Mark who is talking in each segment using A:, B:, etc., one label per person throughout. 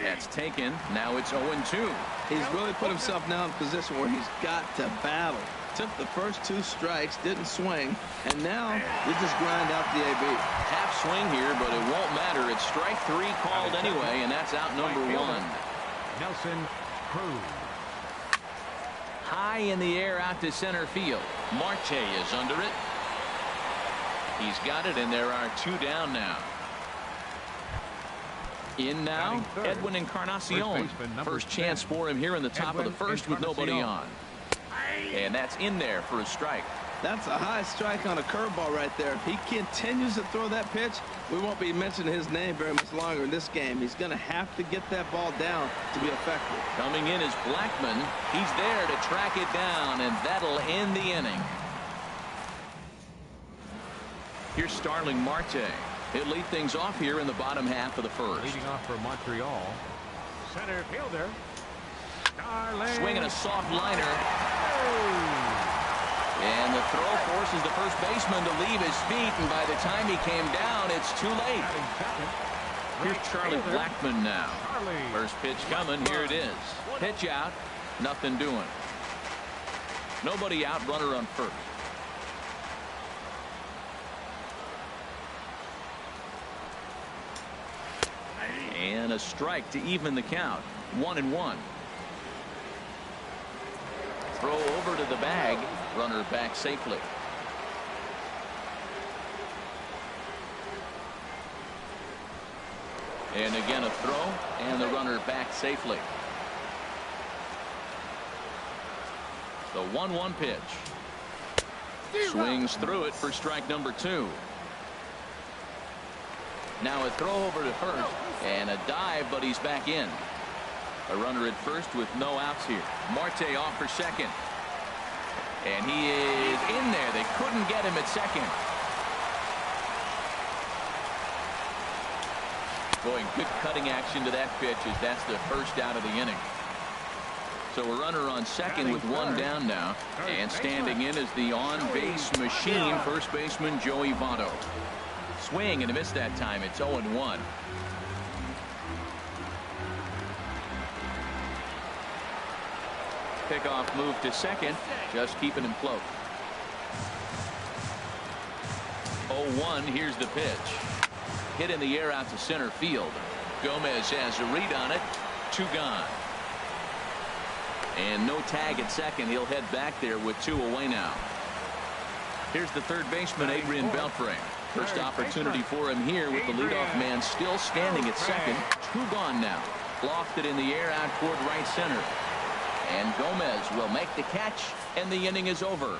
A: That's taken. Now it's 0-2.
B: He's really put himself now in a position where he's got to battle. Took the first 2 strikes, didn't swing, and now you just grind out the AB.
A: Half swing here, but it won't matter. It's strike 3 called anyway, and that's out number 1.
C: Nelson Cruz.
A: High in the air out to center field. Marte is under it. He's got it, and there are 2 down now. In now, Edwin Encarnacion. First chance for him here in the top of the first with nobody on. And that's in there for a strike.
B: That's a high strike on a curveball right there. If he continues to throw that pitch, we won't be mentioning his name very much longer in this game. He's going to have to get that ball down to be effective.
A: Coming in is Blackman. He's there to track it down, and that'll end the inning. Here's Starling Marte. He'll lead things off here in the bottom half of the first.
C: Leading off for Montreal. Center fielder.
A: Swinging a soft liner. And the throw forces the first baseman to leave his feet, and by the time he came down, it's too late. Here's Charlie Blackman now. First pitch coming. Here it is. Pitch out. Nothing doing. Nobody out. Runner on first. And a strike to even the count. 1-1. Throw over to the bag. Runner back safely. And again a throw, and the runner back safely. The 1-1 pitch. Swings through it for strike number 2. Now a throw over to first, and a dive, but he's back in. A runner at first with no outs here. Marte off for second. And he is in there. They couldn't get him at second. Boy, good cutting action to that pitch as that's the first out of the inning. So a runner on second with 1 down now. And standing in is the on-base machine, first baseman Joey Votto. Swing and a miss that time. It's 0-1. Pickoff move to second, just keeping him close. 0-1. Here's the pitch. Hit in the air out to center field. Gomez has a read on it. 2 gone. And no tag at second. He'll head back there with 2 away now. Here's the third baseman, Adrian Beltre. First opportunity for him here with the leadoff man still standing at second. 2 gone now. Lofted in the air out toward right center. And Gomez will make the catch, and the inning is over.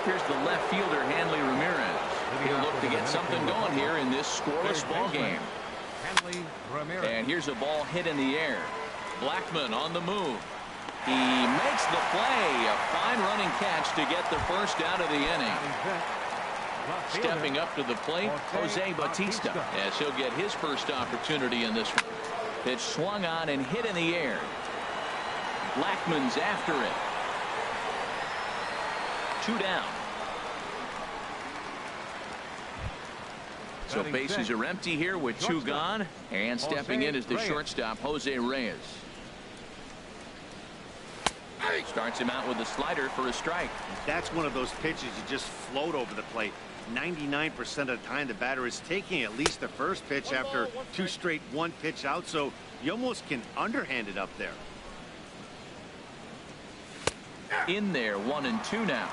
A: Here's the left fielder, Hanley Ramirez. He'll look to get something going here in this scoreless ball game. And here's a ball hit in the air. Blackman on the move. He makes the play. A fine running catch to get the first out of the inning. Stepping up to the plate, Jose Bautista, as he'll get his first opportunity in this one. Pitch swung on and hit in the air. Blackman's after it. 2 down. So bases are empty here with 2 gone. And stepping in is the shortstop, Jose Reyes. Starts him out with a slider for a strike.
D: That's one of those pitches you just float over the plate. 99% of the time the batter is taking at least the first pitch after 2 straight 1-pitch out, so you almost can underhand it up there.
A: In there, 1-2 now.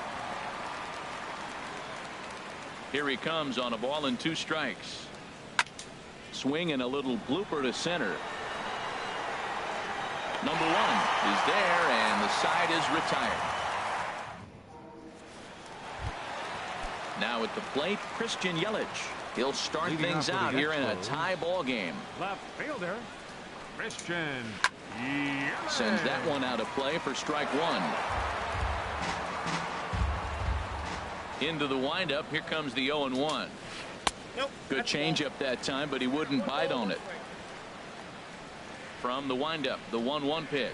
A: Here he comes on a ball and 2 strikes. Swing and a little blooper to center. Number 1 is there, and the side is retired. Now at the plate, Christian Yelich. He'll start things out here in a tie ball game.
C: Left fielder, Christian Yelich.
A: Sends that one out of play for strike 1. Into the windup. Here comes the 0-1. Good changeup that time, but he wouldn't bite on it. From the windup, the 1-1 pitch.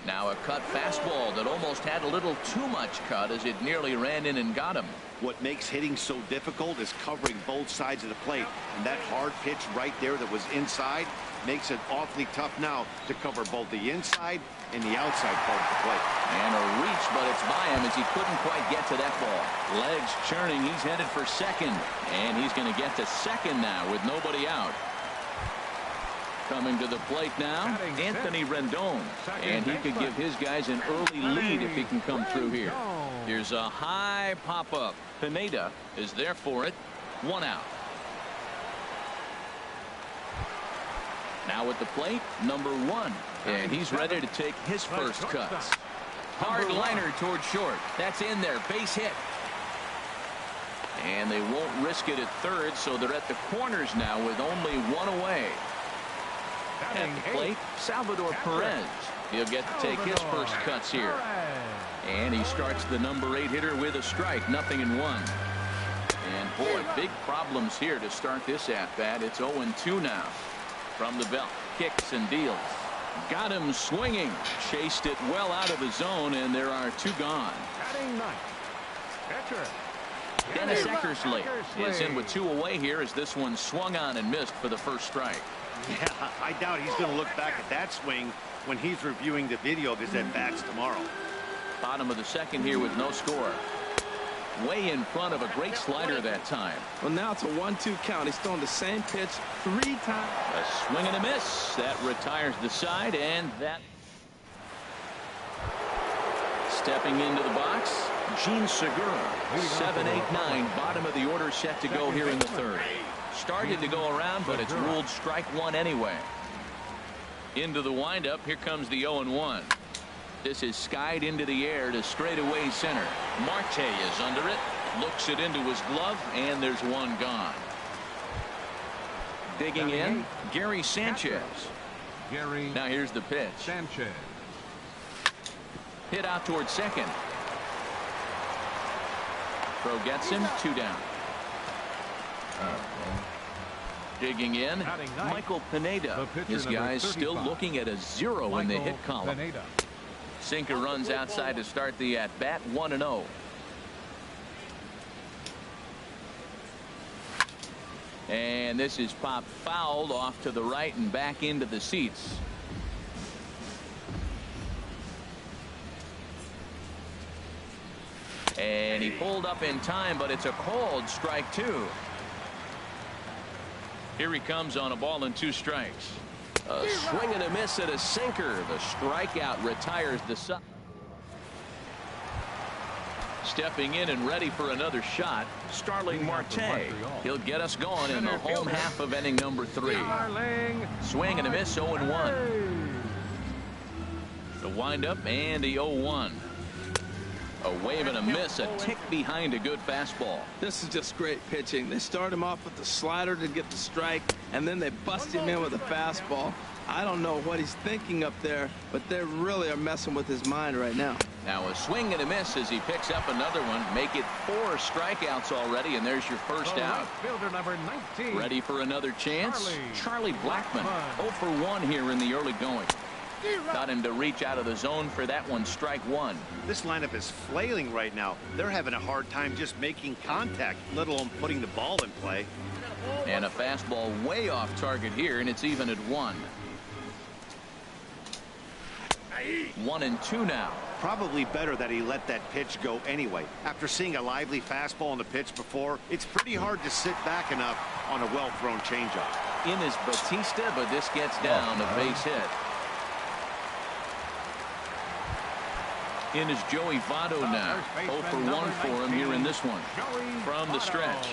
A: Now a cut fastball that almost had a little too much cut as it nearly ran in and got him.
D: What makes hitting so difficult is covering both sides of the plate. And that hard pitch right there that was inside makes it awfully tough now to cover both the inside and the outside part of the plate.
A: And a reach, but it's by him as he couldn't quite get to that ball. Legs churning. He's headed for second. And he's going to get to second now with nobody out. Coming to the plate now, Anthony Rendon. And he could give his guys an early lead if he can come through here. Here's a high pop-up. Pineda is there for it. 1 out. Now at the plate, number 1. And he's ready to take his first cuts. Hard liner toward short. That's in there. Base hit. And they won't risk it at third, so they're at the corners now with only 1 away. At the plate, Salvador Perez. He'll get to take his first cuts here. And he starts the number 8 hitter with a strike. 0-1. And boy, big problems here to start this at-bat. It's 0-2 now. From the belt, kicks and deals. Got him swinging. Chased it well out of the zone, and there are 2 gone. Dennis Eckersley is in with 2 away here as this one swung on and missed for the first strike.
D: Yeah, I doubt he's going to look back at that swing when he's reviewing the video of his at-bats tomorrow.
A: Bottom of the second here with no score. Way in front of a great slider that time.
B: Well, now it's a 1-2 count. He's thrown the same pitch 3 times.
A: A swing and a miss. That retires the side, and that. Stepping into the box, Gene Segura. 7, 8, 9. Bottom of the order set to go here in the third. Started to go around, but it's ruled strike 1 anyway. Into the windup. Here comes the 0-1. This is skied into the air to straightaway center. Marte is under it. Looks it into his glove, and there's 1 gone. Digging in, Gary Sanchez. Now here's the pitch.
C: Sanchez.
A: Hit out towards second. Throw gets him. 2 down. Digging in, Michael Pineda. His guys still looking at a 0 in the hit column. Sinker runs outside to start the at-bat. 1-0. And this is popped fouled off to the right and back into the seats. And he pulled up in time, but it's a called strike 2. Here he comes on a ball and 2 strikes. A swing and a miss at a sinker. The strikeout retires the side. Stepping in and ready for another shot, Starling Marte. He'll get us going in the home half of inning number 3. Swing and a miss. 0-1. The windup and the 0-1. A wave and a miss, a tick behind a good fastball.
B: This is just great pitching. They start him off with the slider to get the strike, and then they bust him in with a fastball. I don't know what he's thinking up there, but they really are messing with his mind right now.
A: Now a swing and a miss as he picks up another one. Make it 4 strikeouts already, and there's your first out.
C: Fielder number 19.
A: Ready for another chance? Charlie Blackmon. 0 for 1 here in the early going. Got him to reach out of the zone for that one. Strike 1.
D: This lineup is flailing right now. They're having a hard time just making contact, let alone putting the ball in play.
A: And a fastball way off target here, and it's even at 1. 1-2 now.
D: Probably better that he let that pitch go anyway. After seeing a lively fastball on the pitch before, it's pretty hard to sit back enough on a well-thrown changeup.
A: In is Batista, but this gets down a base hit. In is Joey Votto now. 0 for 1 for him here in this one. From the stretch.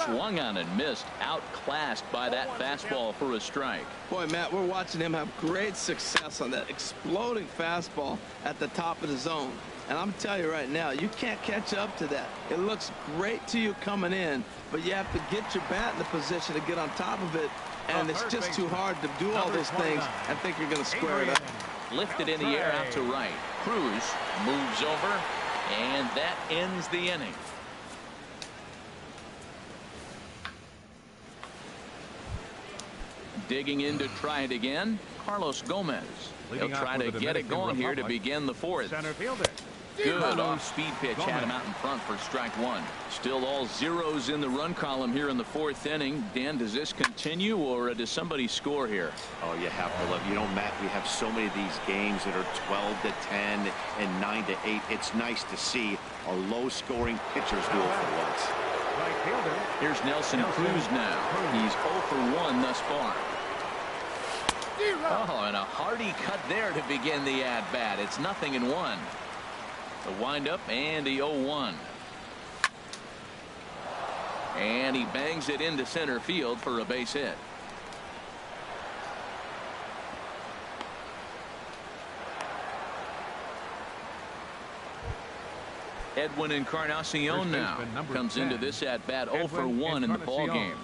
A: Swung on and missed. Outclassed by that fastball for a strike.
B: Boy, Matt, we're watching him have great success on that exploding fastball at the top of the zone. And I'm telling you right now, you can't catch up to that. It looks great to you coming in, but you have to get your bat in the position to get on top of it. And it's just too hard to do all those things and think you're going to square it up.
A: Lifted in the air out to right. Cruz moves over, and that ends the inning. Digging in to try it again, Carlos Gomez. He'll try to get it going here to begin the 4th.
C: Center fielder.
A: Good off-speed pitch had him out in front for strike one. Still all zeros in the run column here in the fourth inning. Dan, does this continue or does somebody score here?
D: Oh, you have to love. You know, Matt, we have so many of these games that are 12-10 and 9-8. It's nice to see a low-scoring pitcher's duel for once.
C: Right fielder.
A: Here's Nelson Cruz now. He's 0 for 1 thus far. Oh, and a hearty cut there to begin the at-bat. It's 0-1. The windup and the 0-1. And he bangs it into center field for a base hit. Edwin Encarnacion now comes into this at bat 0 for 1 in the ball game.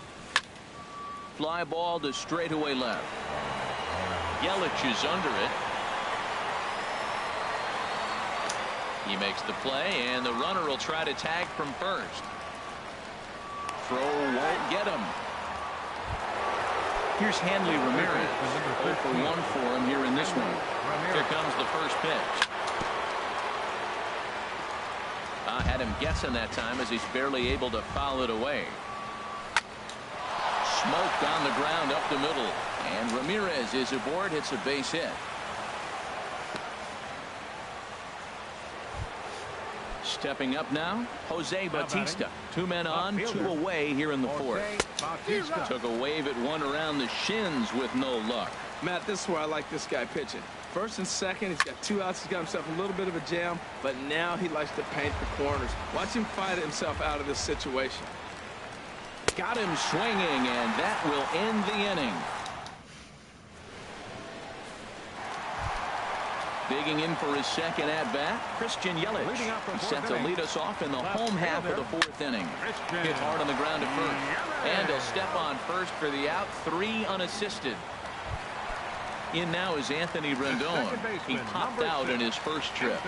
A: Fly ball to straightaway left. Yelich is under it. He makes the play, and the runner will try to tag from first. Throw won't get him. Here's Hanley Ramirez. 0 for 1 for him here in this one. Here comes the first pitch. I had him guessing that time as he's barely able to foul it away. Smoked on the ground up the middle, and Ramirez is aboard. Hits a base hit. Stepping up now, Jose Bautista. 2 men on, 2 away here in the fourth. Took a wave at one around the shins with no luck.
B: Matt, this is where I like this guy pitching. First and second, he's got 2 outs. He's got himself a little bit of a jam, but now he likes to paint the corners. Watch him fight himself out of this situation.
A: Got him swinging, and that will end the inning. Digging in for his second at-bat, Christian Yelich. He's set to lead us off in the home half of the fourth inning. Hit hard on the ground at first. And he'll step on first for the out. 3 unassisted. In now is Anthony Rendon. He popped out in his first trip.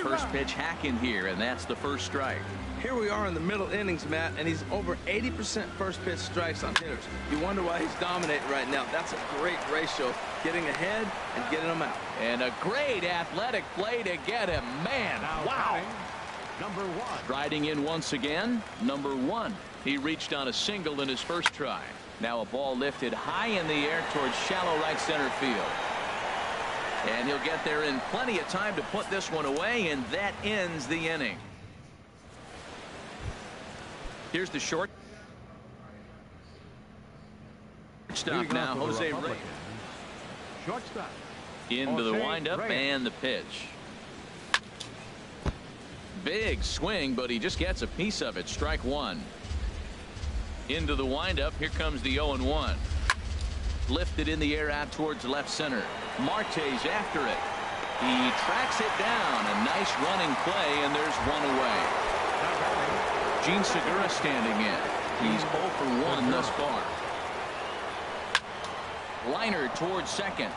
A: First pitch hack in here, and that's the first strike.
B: Here we are in the middle innings, Matt, and he's over 80% first pitch strikes on hitters. You wonder why he's dominating right now. That's a great ratio, getting ahead and getting them out.
A: And a great athletic play to get him. Man, wow.
C: Number 1.
A: Riding in once again, number 1. He reached on a single in his first try. Now a ball lifted high in the air towards shallow right center field. And he'll get there in plenty of time to put this one away, and that ends the inning. Here's the short stop now, Jose Reyes.
C: Shortstop.
A: Into the windup and the pitch. Big swing, but he just gets a piece of it. Strike one. Into the windup. Here comes the 0-1. Lifted in the air out towards left center. Marte's after it. He tracks it down. A nice running play, and there's one away. Gene Segura standing in. He's 0 for 1 thus far. Liner towards second.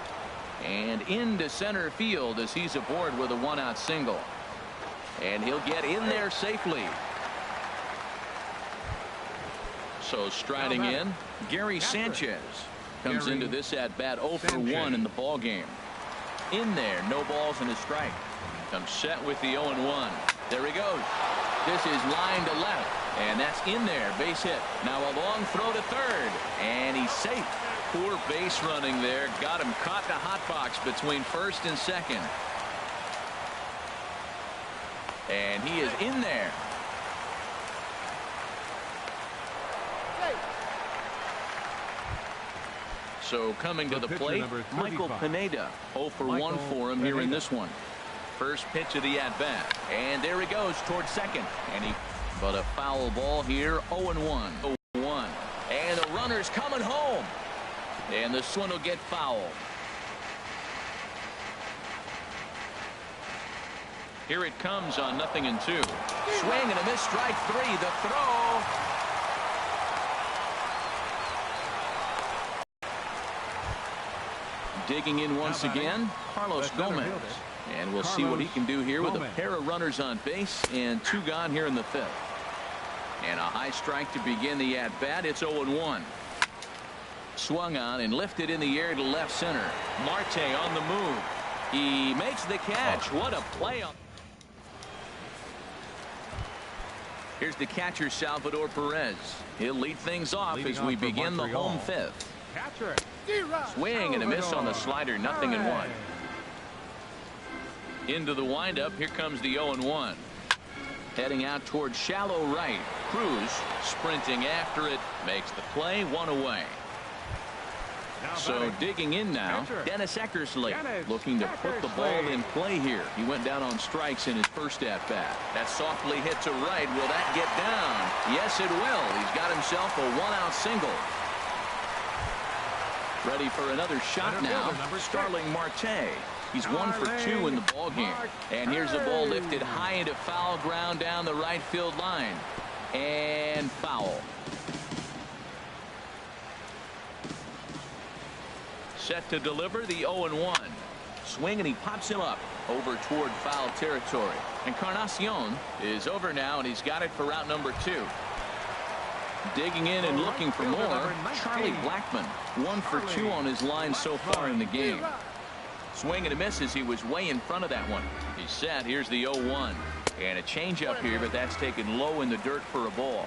A: And into center field as he's aboard with a 1-out single. And he'll get in there safely. So striding in, Gary Sanchez comes into this at bat 0 for 1 in the ball game. In there, no balls and a strike. Comes set with the 0-1. There he goes. This is line to left, and that's in there. Base hit. Now a long throw to third, and he's safe. Poor base running there. Got him caught in a hot box between first and second. And he is in there. So coming to the plate, Michael Pineda. 0 for 1 for him here in this one. First pitch of the at-bat. And there he goes towards second. But a foul ball here. 0-1. 0-1. And the runner's coming home. And this one will get fouled. Here it comes on 0-2. Swing and a miss, strike 3. The throw. Digging in once again, Carlos Gomez. And we'll see what he can do here with a pair of runners on base and 2 gone here in the 5th. And a high strike to begin the at-bat. It's 0-1. Swung on and lifted in the air to left center. Marte on the move. He makes the catch. What a play. Here's the catcher, Salvador Perez. He'll lead things off as we begin the home fifth.
C: Catcher.
A: Swing and a miss on the slider. 0-1. Into the windup. Here comes the 0-1. Heading out towards shallow right. Cruz sprinting after it. Makes the play. 1 away. So digging in now, Dennis Eckersley looking to put the ball in play here. He went down on strikes in his first at-bat. That softly hit to right. Will that get down? Yes, it will. He's got himself a one-out single. Ready for another shot now. Starling Marte. He's 1 for 2 in the ballgame. And here's the ball lifted high into foul ground down the right field line. And foul. Set to deliver the 0-1. Swing and he pops him up over toward foul territory. Encarnacion is over now and he's got it for route number 2. Digging in and looking for more. Charlie Blackmon 1 for 2 on his line so far in the game. Swing and a miss as he was way in front of that one. He's set. Here's the 0-1. And a changeup here, but that's taken low in the dirt for a ball.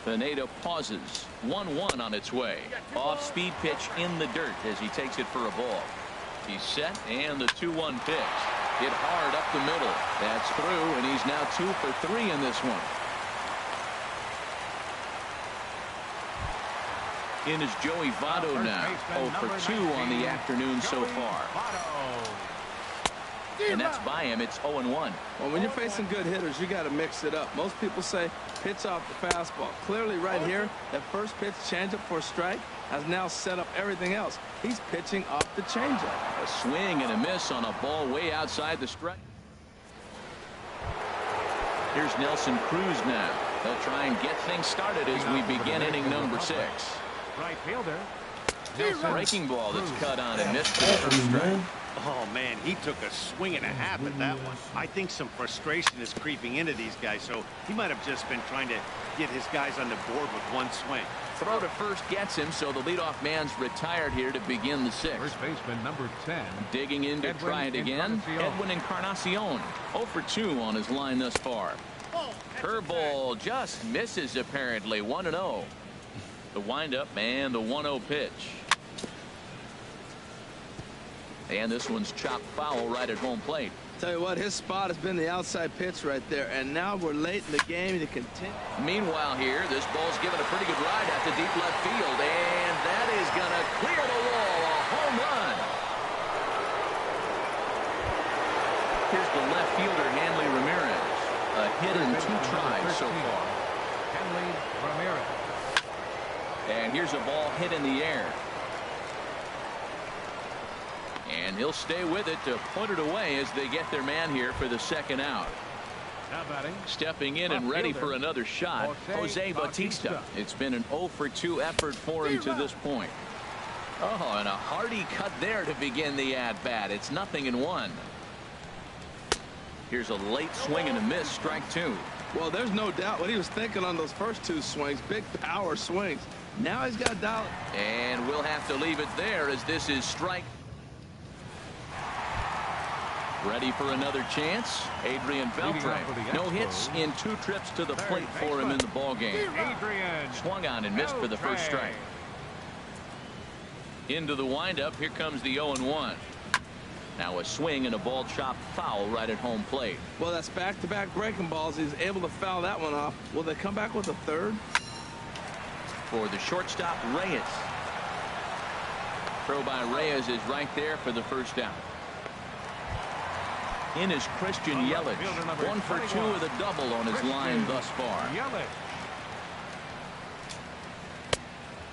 A: Pineda pauses. 1-1 on its way. Off-speed pitch in the dirt as he takes it for a ball. He's set, and the 2-1 pitch. Hit hard up the middle. That's through, and he's now 2 for 3 in this one. In is Joey Votto now. 0 for 2 on the afternoon so far. And that's by him. It's 0-1.
B: Well, when you're facing good hitters, you got to mix it up. Most people say pitch off the fastball. Clearly right here, that first pitch changeup for a strike has now set up everything else. He's pitching off the changeup.
A: A swing and a miss on a ball way outside the strike. Here's Nelson Cruz now. They'll try and get things started as we begin inning number 6.
C: Right fielder.
A: Breaking ball that's cut on and missed for the first strike.
D: Oh, man, he took a swing and a half at that one. I think some frustration is creeping into these guys, so he might have just been trying to get his guys on the board with one swing.
A: Throw to first gets him, so the leadoff man's retired here to begin the 6th.
C: First baseman number 10.
A: Digging in to try it again. Edwin Encarnacion 0 for 2 on his line thus far. Curveball just misses apparently. 1-0. The windup and the 1-0 pitch. And this one's chopped foul right at home plate.
B: Tell you what, his spot has been the outside pitch right there, and now we're late in the game to continue.
A: Meanwhile here, this ball's given a pretty good ride out to deep left field, and that is going to clear the wall. A home run. Here's the left fielder, Hanley Ramirez. A hit in 2 tries so far.
C: Hanley Ramirez.
A: And here's a ball hit in the air. And he'll stay with it to put it away as they get their man here for the 2nd out.
C: Now batting.
A: Stepping in and ready for another shot, Jose Bautista. It's been an 0 for 2 effort for him to this point. Oh, and a hearty cut there to begin the at-bat. It's 0-1. Here's a late swing and a miss, strike 2.
B: Well, there's no doubt what he was thinking on those first 2 swings. Big power swings. Now he's got doubt.
A: And we'll have to leave it there as this is strike. Ready for another chance. Adrian Beltre. No hits in 2 trips to the plate for him in the ballgame. Swung on and missed for the first strike. Into the windup. Here comes the 0-1. Now a swing and a ball chopped foul right at home plate.
B: Well, that's back-to-back breaking balls. He's able to foul that one off. Will they come back with a third?
A: For the shortstop, Reyes. Throw by Reyes is right there for the first down. In is Christian Yelich. 1 for 2 with a double on his line thus far.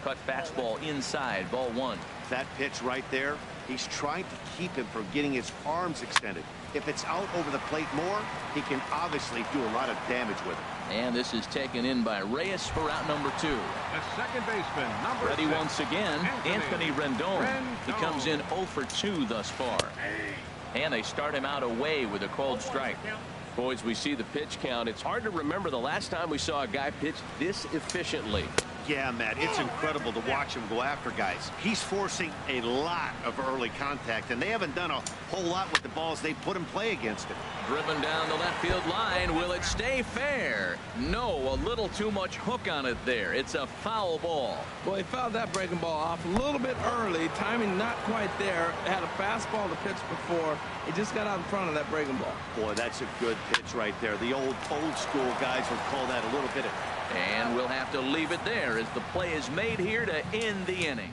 A: Cut fastball inside, ball 1.
D: That pitch right there, he's trying to keep him from getting his arms extended. If it's out over the plate more, he can obviously do a lot of damage with it.
A: And this is taken in by Reyes for out number 2.
C: The second baseman, number
A: Ready
C: 6,
A: once again, Anthony Rendon. He comes in 0 for 2 thus far. And they start him out away with a cold strike. Boys, we see the pitch count. It's hard to remember the last time we saw a guy pitch this efficiently.
D: Yeah, Matt, it's incredible to watch him go after guys. He's forcing a lot of early contact, and they haven't done a whole lot with the balls they put in play against him.
A: Driven down the left field line. Will it stay fair? No, a little too much hook on it there. It's a foul ball.
B: Well, he fouled that breaking ball off a little bit early. Timing not quite there. Had a fastball to pitch before. He just got out in front of that breaking ball.
D: Boy, that's a good pitch right there. The old school guys would call that a little bit of...
A: And we'll have to leave it there as the play is made here to end the inning.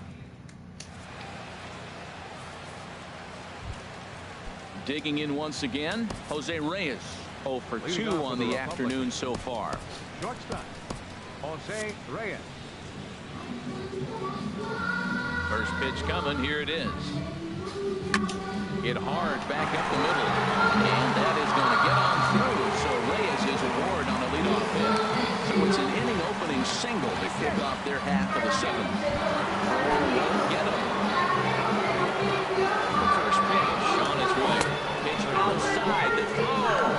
A: Digging in once again, Jose Reyes. 0 for 2 on the afternoon so far.
C: Shortstop, Jose Reyes.
A: First pitch coming. Here it is. Hit hard back up the middle. And that is going to get on through. So Reyes is aboard on a leadoff hit. So it's an inning opening single to kick off their half of the seventh. Won't get him. The first pitch on its way. Pitch outside the throw.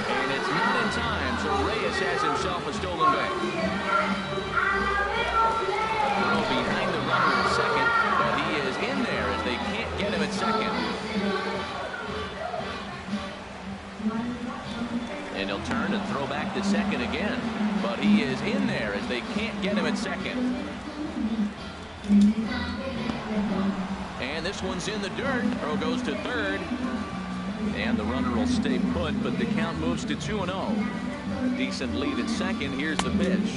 A: And it's not in time. So Reyes has himself a stolen base. Throw behind the runner at second, but he is in there as they can't get him at second. And he'll turn and throw back to second again, but he is in there as they can't get him at second. And this one's in the dirt. Throw goes to third, and the runner will stay put, but the count moves to 2-0. Decent lead at second. Here's the pitch.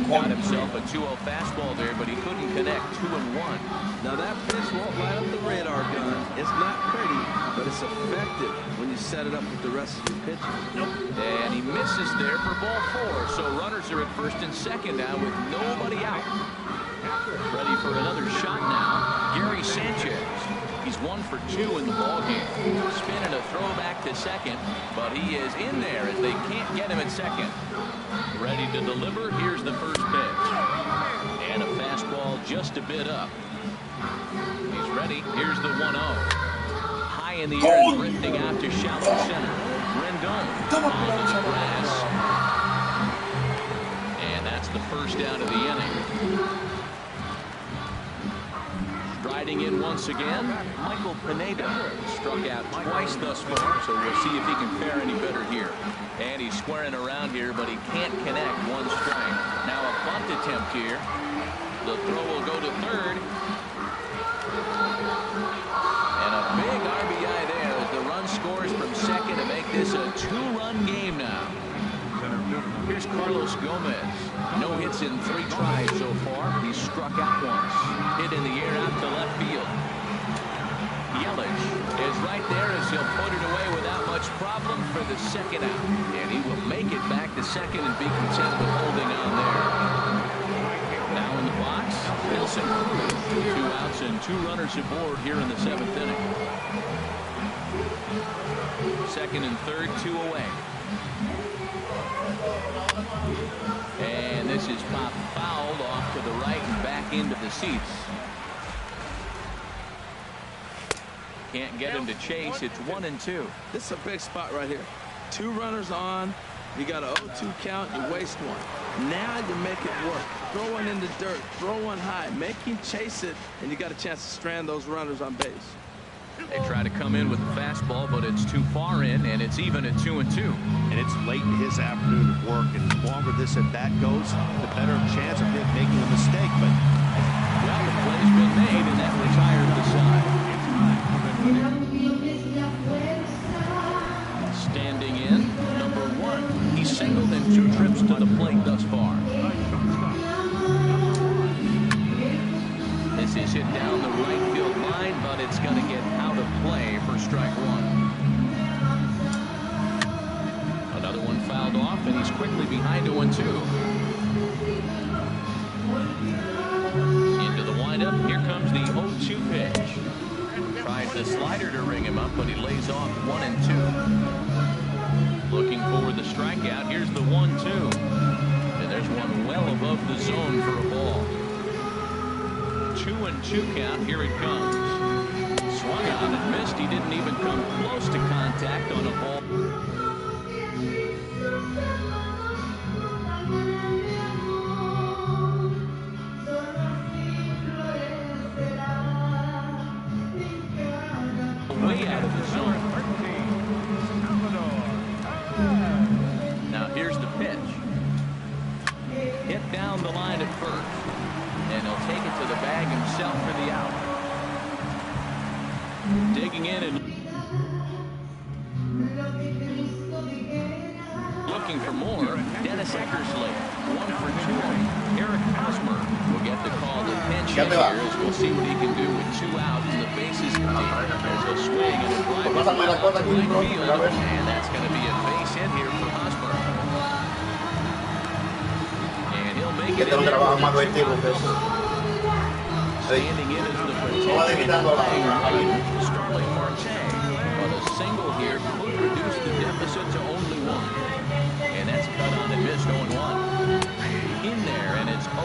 A: Got himself a 2-0 fastball there, but he couldn't connect. 2-1.
B: Now that pitch won't light up the radar gun. It's not pretty, but it's effective when you set it up with the rest of your pitches.
A: And he misses there for ball 4. So runners are at first and second now with nobody out. Ready for another shot now. Gary Sanchez. He's 1 for 2 in the ballgame. Spinning a throw back to second, but he is in there as they can't get him at second. Ready to deliver. Here's the first pitch. And a fastball just a bit up. He's ready. Here's the 1-0. High in the air and drifting out to shallow center. Rendon on the grass. And that's the first out of the inning. Striding in once again, Michael Pineda. Struck out twice thus far, so we'll see if he can fare any better here. And he's squaring around here, but he can't connect. 1 strike. Now a bunt attempt here. The throw will go to third. And a big RBI there as the run scores from second to make this a 2-run game now. Here's Carlos Gomez. No hits in 3 tries so far. He's struck out once. Hit in the air out to left field. Yelich is right there as he'll put it away without much problem for the second out. And he will make it back to second and be content with holding on there. Now in the box, Wilson Cruz. 2 outs and 2 runners aboard here in the 7th inning. Second and third, 2 away. And this is popped fouled off to the right and back into the seats. Can't get him to chase. It's 1-2.
B: This is a big spot right here. 2 runners on. You got an 0-2 count. You waste 1. Now you make it work. Throw one in the dirt. Throw one high. Make him chase it, and you got a chance to strand those runners on base.
A: They try to come in with the fastball, but it's too far in, and it's even at 2-2.
D: And it's late in his afternoon of work, and the longer this at bat goes, the better chance of him making a mistake. But
A: well, the play's been made, and that retires the side. Standing in, number 1. He's singled in 2 trips to the plate thus far. This is hit down the right field line, but it's going to get out of play for strike 1. Another one fouled off, and he's quickly behind to 1-2. Into the windup. Here comes the 0-2 pitch. Tries the slider to ring him up, but he lays off 1-2. Looking for the strikeout. Here's the 1-2. And there's one well above the zone for a ball. 2-2 count. Here it comes. Swung on and missed. He didn't even come close to contact on a ball. in and looking for more. Dennis Eckersley, 1 for 2. Eric Hosmer will get the call to pinch hit here as we'll see what he can do with 2 outs and the bases empty. There's a swing and a drive to right field, and that's going to be a base hit here for Hosmer. And he'll make it in there with a 2-out double. Standing in as the potential Starling Marte, but a single here could reduce the deficit to only 1. And that's cut on and missed 0-1. In there, and it's 0-2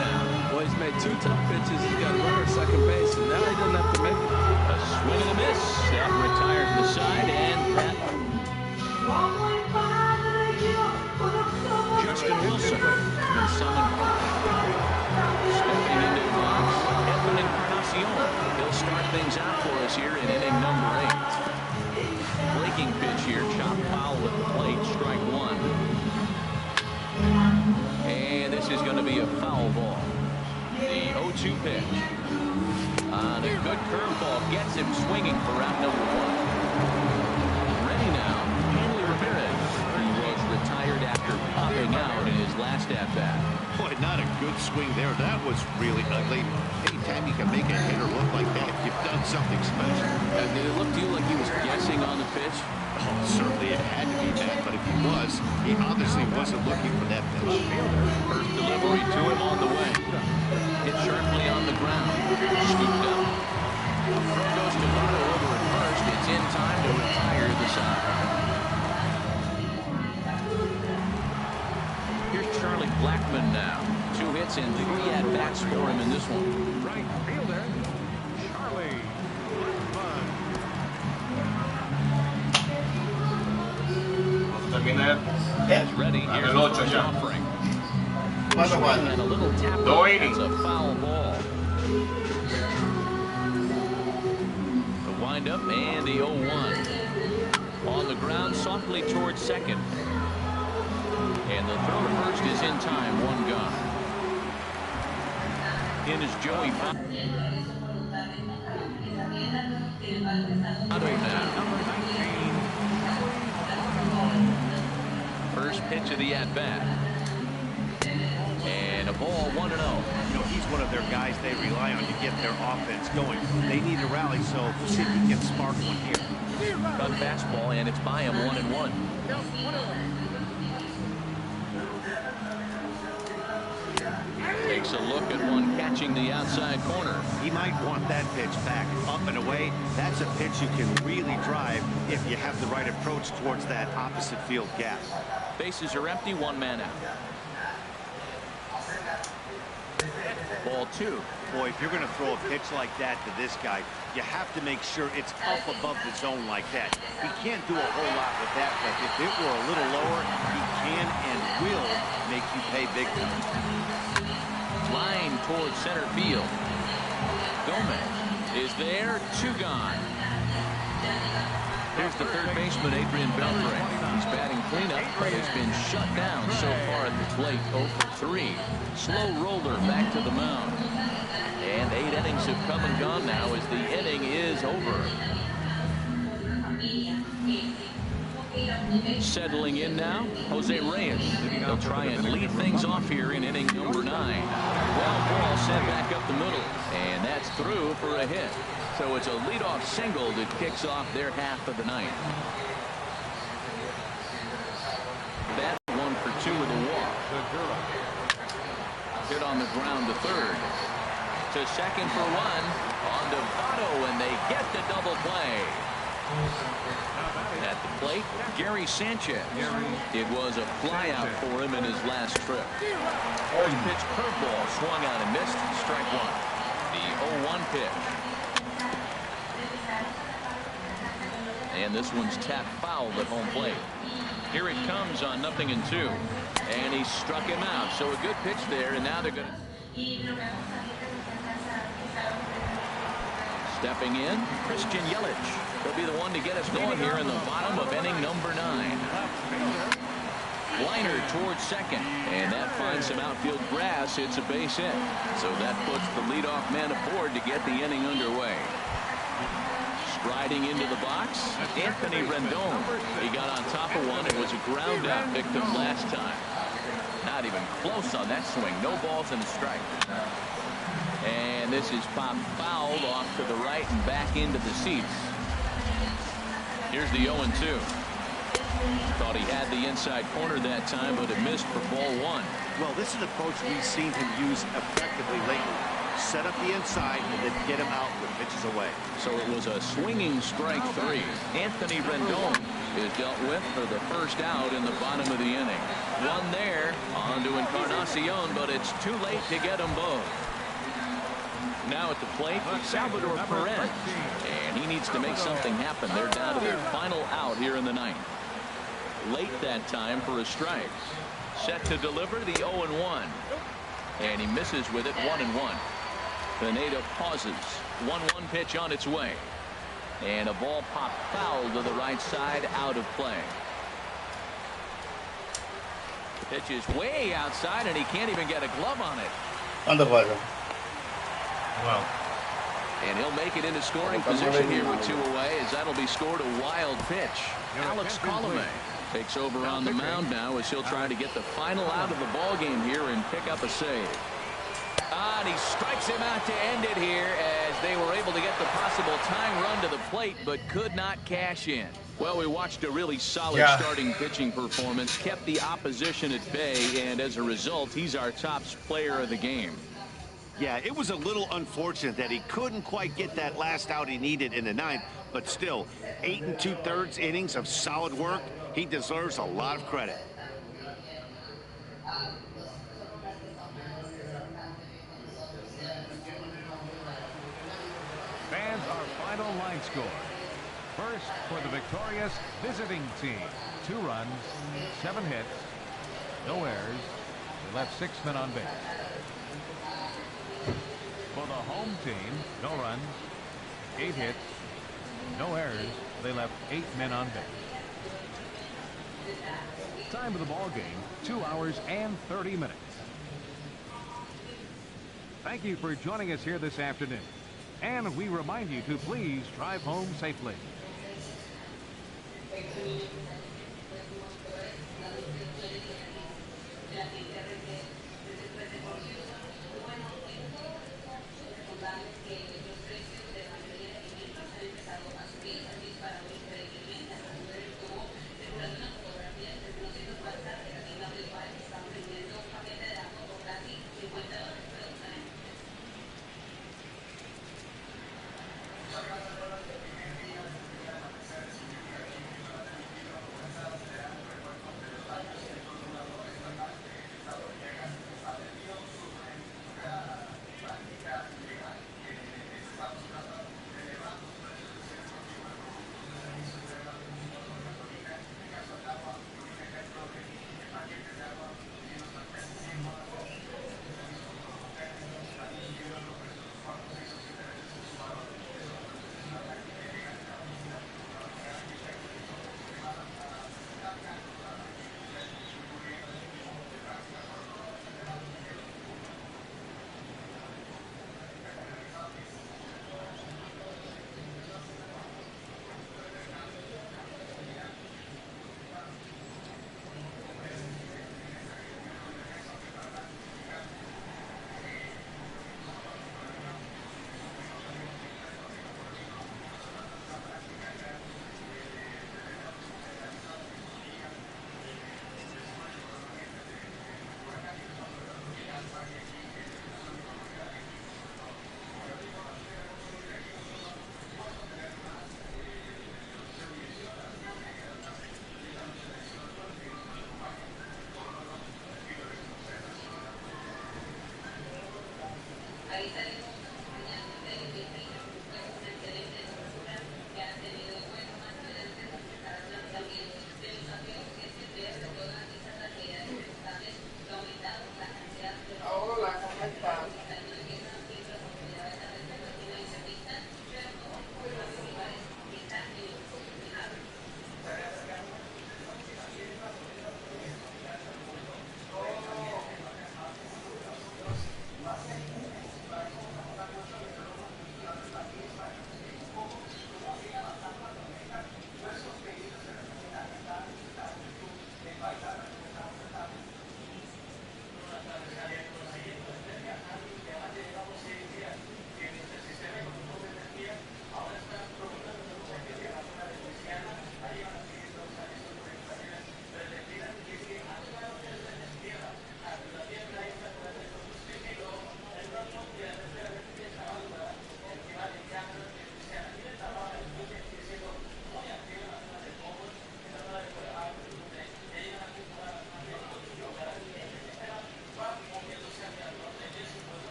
A: now.
B: Well, he's made 2 tough pitches. He's got a runner at second base, and now he doesn't have to make it.
A: A swing and a miss. That retires the side, and that. Justin Wilson has been summoned. Stepping into the box, Edwin Encarnacion. He'll start things out for us here in inning number 8. Breaking pitch here, chop foul with the plate, strike 1. And this is going to be a foul ball. The 0-2 pitch. On a good curveball, gets him swinging for round number 1. Ready now, Hanley Ramirez. He was retired after popping out in his last at-bat.
D: Boy, not a good swing there. That was really ugly. Anytime you can make a hitter look like that, you've done something special.
A: Did it look to you like he was guessing on the pitch?
D: Oh, certainly it had to be that, but if he was, he obviously wasn't looking for that pitch.
A: First delivery to him on the way. Hit sharply on the ground. Scooped up. Throw goes to Votto over at first. It's in time to retire the side. Here's Charlie Blackmon now. 2 hits and 3 at-bats for him in this one.
C: Right fielder, Charlie Blackmon.
A: He's ready. Here's the first offering. And a little tap. It's a foul ball. The windup and the 0-1. On the ground, softly towards second. And the throw to first is in time. 1 gone. In is Joey Votto now. First pitch of the at-bat. And a ball 1-0.
D: You know, he's one of their guys they rely on to get their offense going. They need a rally, so we'll see if he can spark one here.
A: Cut fastball, and it's by him 1-1. Takes a look at one catching the outside corner.
D: He might want that pitch back up and away. That's a pitch you can really drive if you have the right approach towards that opposite field gap.
A: Bases are empty, 1 man out. Ball 2.
D: Boy, if you're going to throw a pitch like that to this guy, you have to make sure it's up above the zone like that. He can't do a whole lot with that, but if it were a little lower, he can and will make you pay big time.
A: Line towards center field. Gomez is there. 2 gone. Here's the third baseman, Adrian Beltre. He's batting cleanup, but has been shut down so far at the plate. 0 for 3. Slow roller back to the mound. And 8 innings have come and gone now as the inning is over. Settling in now, Jose Reyes. He'll try and lead things off here in inning number 9. Well, ball sent back up the middle, and that's through for a hit. So it's a leadoff single that kicks off their half of the ninth. That 1 for 2 with a walk. Hit on the ground to third. To second for 1. On to Votto, and they get the double play. At the plate, Gary Sanchez. It was a flyout for him in his last trip. First pitch curveball swung out and missed. Strike 1. The 0-1 pitch. And this one's tapped foul at home plate. Here it comes on 0-2. And he struck him out. So a good pitch there, and now they're going to... Stepping in, Christian Yelich. He'll be the one to get us going here in the bottom of inning number 9. Liner towards second, and that finds some outfield grass. It's a base hit. So that puts the leadoff man aboard to get the inning underway. Riding into the box, Anthony Rendon. He got on top of one. It was a ground out victim last time. Not even close on that swing. No balls and a strike. And this is popped fouled off to the right and back into the seats. Here's the 0-2. Thought he had the inside corner that time, but it missed for ball one.
D: Well, this is an approach we've seen him use effectively lately. Set up the inside and then get him out with pitches away.
A: So it was a swinging strike three. Anthony Rendon is dealt with for the first out in the bottom of the inning. One there on to Encarnacion, but it's too late to get them both. Now at the plate, Salvador Perez, and he needs to make something happen. They're down to their final out here in the ninth. Late that time for a strike. Set to deliver the 0-1, and he misses with it. 1-1. Pineda pauses. 1-1 pitch on its way, and a ball popped foul to the right side, out of play. The pitch is way outside, and he can't even get a glove on it.
E: Wow.
A: And he'll make it into scoring position here with 2 away, as that'll be scored. A wild pitch. Alex Colomé takes over on the mound now, as he'll try to get the final out of the ball game here and pick up a save. And he strikes him out to end it here, as they were able to get the possible tying run to the plate, but could not cash in. Well, we watched a really solid starting pitching performance, kept the opposition at bay, and as a result, he's our top player of the game.
D: Yeah, it was a little unfortunate that he couldn't quite get that last out he needed in the ninth, but still, 8 2/3 innings of solid work. He deserves a lot of credit.
C: Fans, our final line score. First, for the victorious visiting team, 2 runs, 7 hits, no errors. They left 6 men on base. For the home team, no runs, 8 hits, no errors. They left 8 men on base. Time of the ball game, 2 hours and 30 minutes. Thank you for joining us here this afternoon. And we remind you to please drive home safely.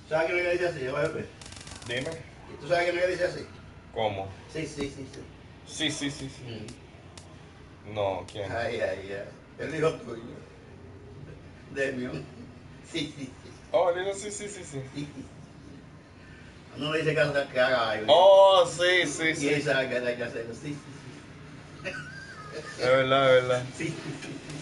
E: ¿Sabes que no dice así, jefe?
F: Dime.
E: ¿Tú sabes que no dice así?
F: ¿Cómo?
E: Sí, sí, sí, sí.
F: Sí, sí, sí, sí. No, ¿quién?
E: Ay, ay, ay. El hijo tuyo. Demion. Sí, sí, sí.
F: Oh, digo sí, sí, sí, sí.
E: Sí. No le dice que haga algo.
F: Oh, sí, sí,
E: Y
F: sí.
E: él sabe que hay que hacerlo. Sí, sí, sí.
F: Es verdad, es verdad.
E: Sí, sí, sí, sí.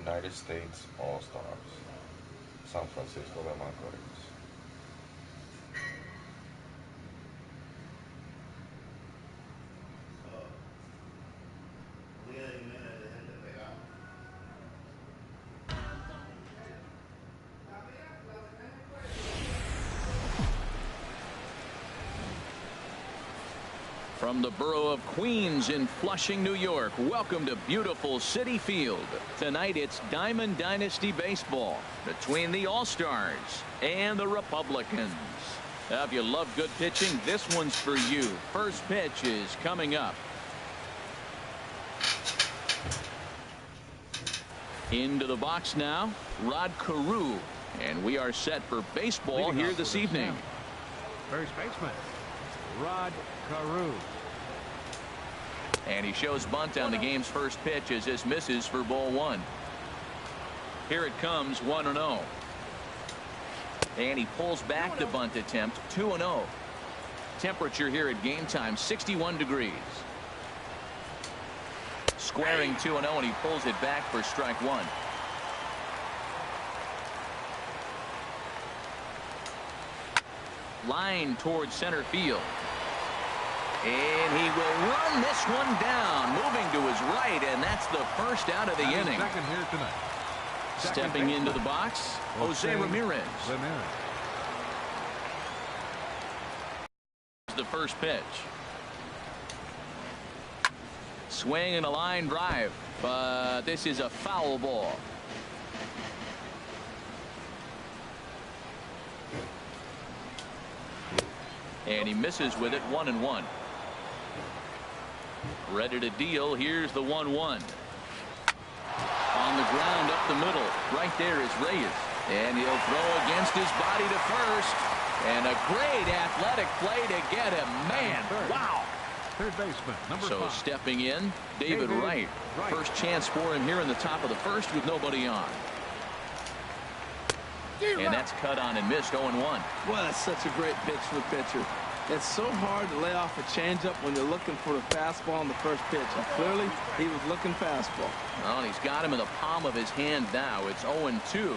F: United States All-Stars. San Francisco de Macorís.
A: From the borough of Queens in Flushing, New York, welcome to beautiful Citi Field. Tonight it's Diamond Dynasty Baseball between the All-Stars and the Republicans. Now, if you love good pitching, this one's for you. First pitch is coming up. Into the box now, Rod Carew. And we are set for baseball here this evening.
C: First baseman, Rod Carew.
A: And he shows bunt on the game's first pitch as this misses for ball one. Here it comes, 1-0. And he pulls back the bunt attempt, 2-0. Temperature here at game time, 61 degrees. Squaring 2-0, and he pulls it back for strike one. Line towards center field. And he will run this one down, moving to his right, and that's the first out of the inning.
C: Second here tonight.
A: Stepping into the box, Jose Ramirez. The first pitch. Swing and a line drive, but this is a foul ball. And he misses with it, 1-1. Ready to deal. Here's the 1-1. On the ground up the middle. Right there is Reyes. And he'll throw against his body to first. And a great athletic play to get him. Man, wow.
C: Third baseman, number 5.
A: Stepping in, David Wright. First chance for him here in the top of the first with nobody on. And that's cut on and missed, 0-1.
B: Well, that's such a great pitch for the pitcher. It's so hard to lay off a changeup when you're looking for the fastball on the first pitch. And clearly, he was looking fastball.
A: Well, and he's got him in the palm of his hand now. It's 0-2.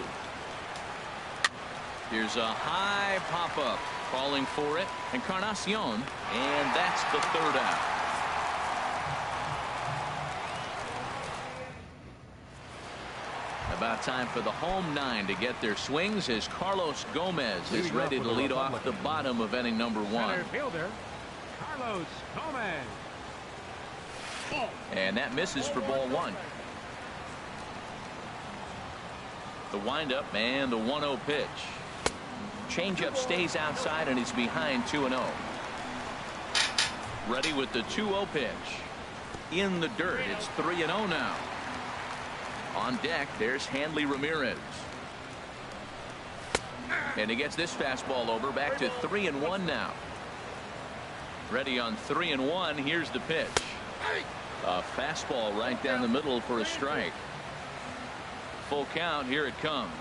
A: Here's a high pop-up. Calling for it. Encarnacion. And that's the third out. About time for the home 9 to get their swings as Carlos Gomez is ready to lead off the bottom of inning number 1.
C: Center fielder, Carlos Gomez.
A: And that misses for ball 1. The windup and the 1-0 pitch. Changeup stays outside and he's behind 2-0. Ready with the 2-0 pitch. In the dirt. It's 3-0 now. On deck, there's Hanley Ramirez. And he gets this fastball over, back to 3-1 now. Ready on 3-1. Here's the pitch. A fastball right down the middle for a strike. Full count. Here it comes.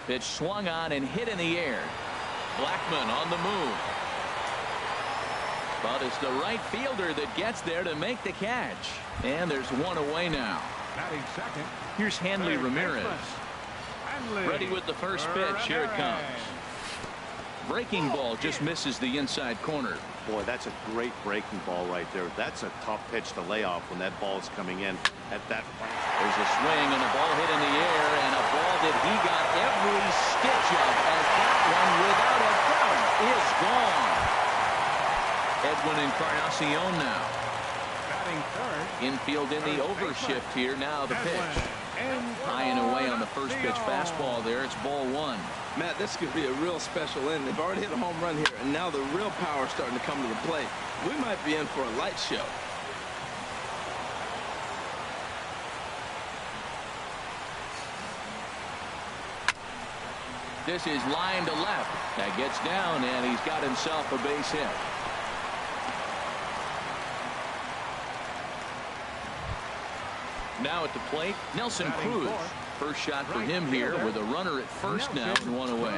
A: Pitch swung on and hit in the air. Blackmon on the move. But it's the right fielder that gets there to make the catch. And there's one away now.
C: Batting second.
A: Here's Hanley Ramirez. Ready with the first pitch. Here it comes. Breaking ball just misses the inside corner.
D: Boy, that's a great breaking ball right there. That's a tough pitch to lay off when that ball's coming in at that point.
A: There's a swing and a ball hit in the air, and a ball that he got every stitch of, as that one, without a doubt, is gone. Edwin Encarnacion now.
C: Batting third.
A: Infield in the overshift here. Now the pitch. High and away on the first pitch fastball there. It's ball 1.
B: Matt, this could be a real special inning. They've already hit a home run here, and now the real power is starting to come to the plate. We might be in for a light show.
A: This is line to left. That gets down, and he's got himself a base hit. Now at the plate, Nelson Cruz. First shot for him here with a runner at first now and one away.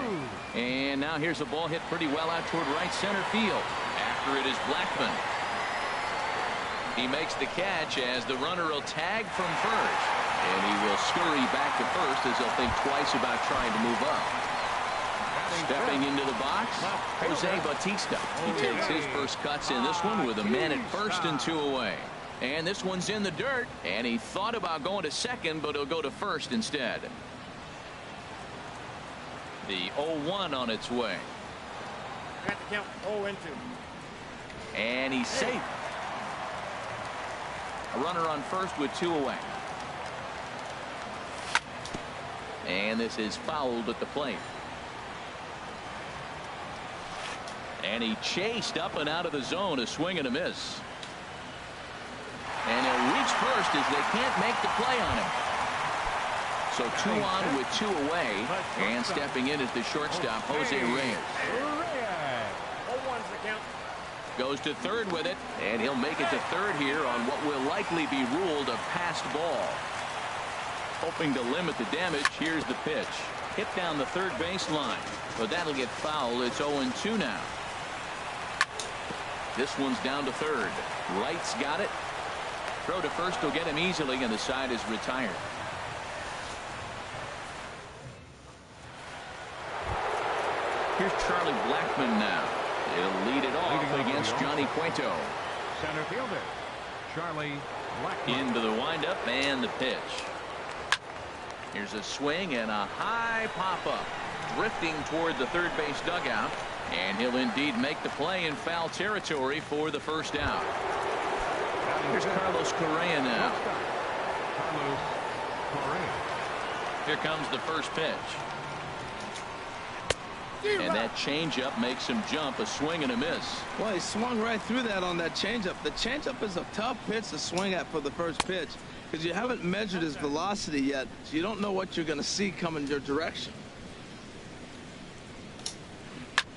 A: And now here's a ball hit pretty well out toward right center field. After it is Blackmon. He makes the catch as the runner will tag from first. And he will scurry back to first as he'll think twice about trying to move up. Stepping into the box, Jose Bautista. He takes his first cuts in this one with a man at first and 2 away. And this one's in the dirt, and he thought about going to second, but he'll go to first instead. The 0-1 on its way.
G: Got to count 0-2.
A: And he's safe. A runner on first with 2 away. And this is fouled at the plate. And he chased up and out of the zone. A swing and a miss. And he'll reach first as they can't make the play on him. So 2 on with 2 away. And stepping in is the shortstop, Jose Reyes. Goes to third with it. And he'll make it to third here on what will likely be ruled a passed ball. Hoping to limit the damage. Here's the pitch. Hit down the third baseline. But that'll get fouled. It's 0-2 now. This one's down to third. Wright's got it. Throw to first will get him easily, and the side is retired. Here's Charlie Blackmon now. He'll lead it off against Johnny Cueto.
C: Center fielder Charlie Blackmon.
A: Into the windup and the pitch. Here's a swing and a high pop-up. Drifting toward the third base dugout. And he'll indeed make the play in foul territory for the first out. Here's Carlos Correa now.
C: Carlos Correa.
A: Here comes the first pitch. And that changeup makes him jump. A swing and a miss.
B: Well, he swung right through that on that changeup. The changeup is a tough pitch to swing at for the first pitch because you haven't measured his velocity yet, so you don't know what you're going to see coming your direction.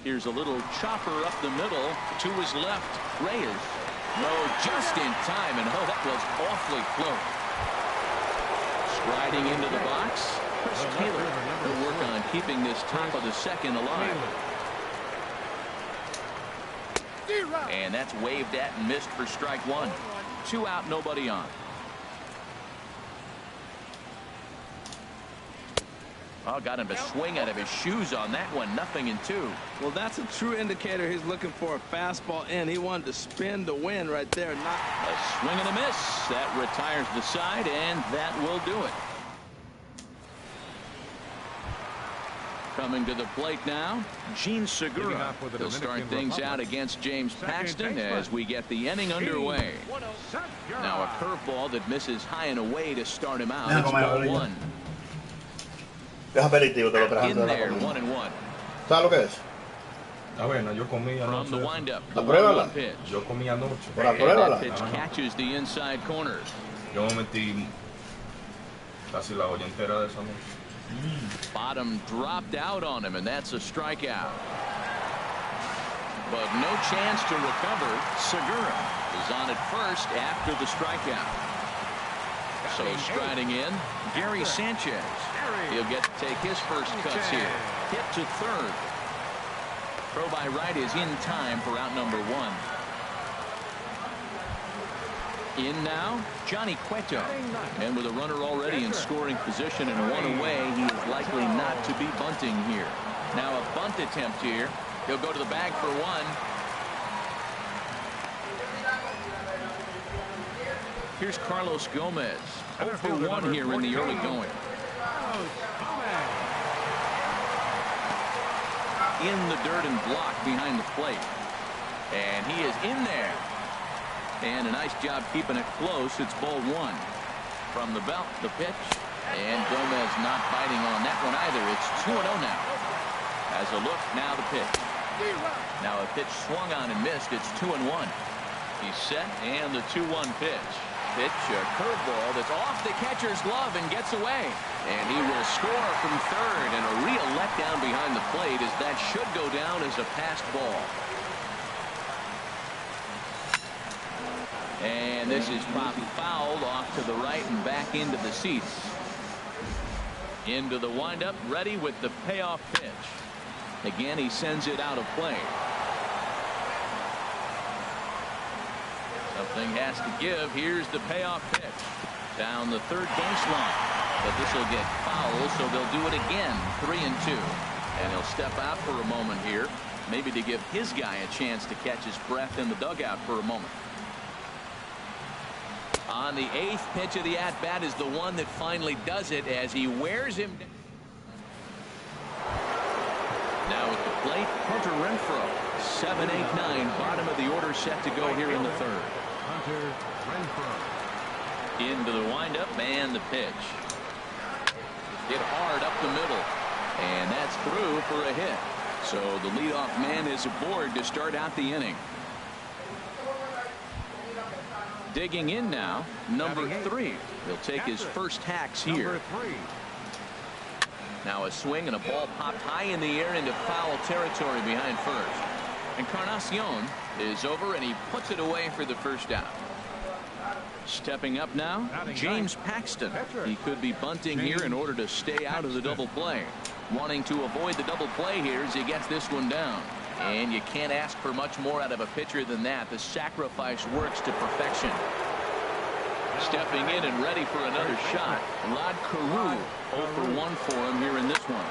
A: Here's a little chopper up the middle to his left. Reyes. No, just in time, and oh, that was awfully close. Striding into the box, Chris Taylor will work on keeping this top of the second alive. And that's waved at and missed for strike 1. 2 out, nobody on. Oh, got him to swing out of his shoes on that one. 0-2.
B: Well, that's a true indicator he's looking for a fastball in. He wanted to spin to win right there. Not
A: a swing and a miss. That retires the side, and that will do it. Coming to the plate now, Gene Segura. He'll start things out against James Paxton as we get the inning underway. Now a curveball that misses high and away to start him out. It's ball 1.
E: Es aperitivo, te lo traje.
A: In there, 1-1.
E: ¿Sabes lo que es?
F: Avena, yo comí anoche.
A: From the windup, the
E: Apruébala.
A: 1-1 pitch.
F: Yo comí anoche.
E: Por
A: And that
E: apruébala.
A: pitch catches the inside corner.
F: Yo me metí casi la olla entera de esa noche.
A: Bottom dropped out on him, and that's a strikeout. But no chance to recover. Segura is on at first after the strikeout. So striding in, Gary Sanchez. He'll get to take his first cuts here. Hit to third. Throw by right is in time for out number 1. In now, Johnny Cueto. And with a runner already in scoring position and 1 away, he is likely not to be bunting here. Now a bunt attempt here. He'll go to the bag for 1. Here's Carlos Gomez. 0 for 1 here in the early going. In the dirt and block behind the plate. And he is in there. And a nice job keeping it close. It's ball 1. From the belt, the pitch. And Gomez not biting on that one either. It's 2-0 now. As a look, now the pitch. Now a pitch swung on and missed. It's 2-1. He's set, and the 2-1 pitch. Pitch, a curveball that's off the catcher's glove and gets away. And he will score from third, and a real letdown behind the plate as that should go down as a passed ball. And this is popped fouled off to the right and back into the seats. Into the windup, ready with the payoff pitch. Again, he sends it out of play. Something has to give. Here's the payoff pitch. Down the third baseline. But this will get foul, so they'll do it again. 3-2. And he'll step out for a moment here. Maybe to give his guy a chance to catch his breath in the dugout for a moment. On the 8th pitch of the at-bat is the one that finally does it as he wears him down. Now at the plate, Hunter Renfroe. 7, 8, 9, bottom of the order set to go here in the third.
C: Hunter Renfroe.
A: Into the windup and the pitch. Hit hard up the middle, and that's through for a hit. So the leadoff man is aboard to start out the inning. Digging in now, number 3. He'll take his first hacks here.
C: Number 3.
A: Now a swing and a ball popped high in the air into foul territory behind first. Encarnacion is over, and he puts it away for the first out. Stepping up now, James Paxton. He could be bunting here in order to stay out of the double play. Wanting to avoid the double play here as he gets this one down. And you can't ask for much more out of a pitcher than that. The sacrifice works to perfection. Stepping in and ready for another shot. Rod Carew, 0 for 1 for him here in this one.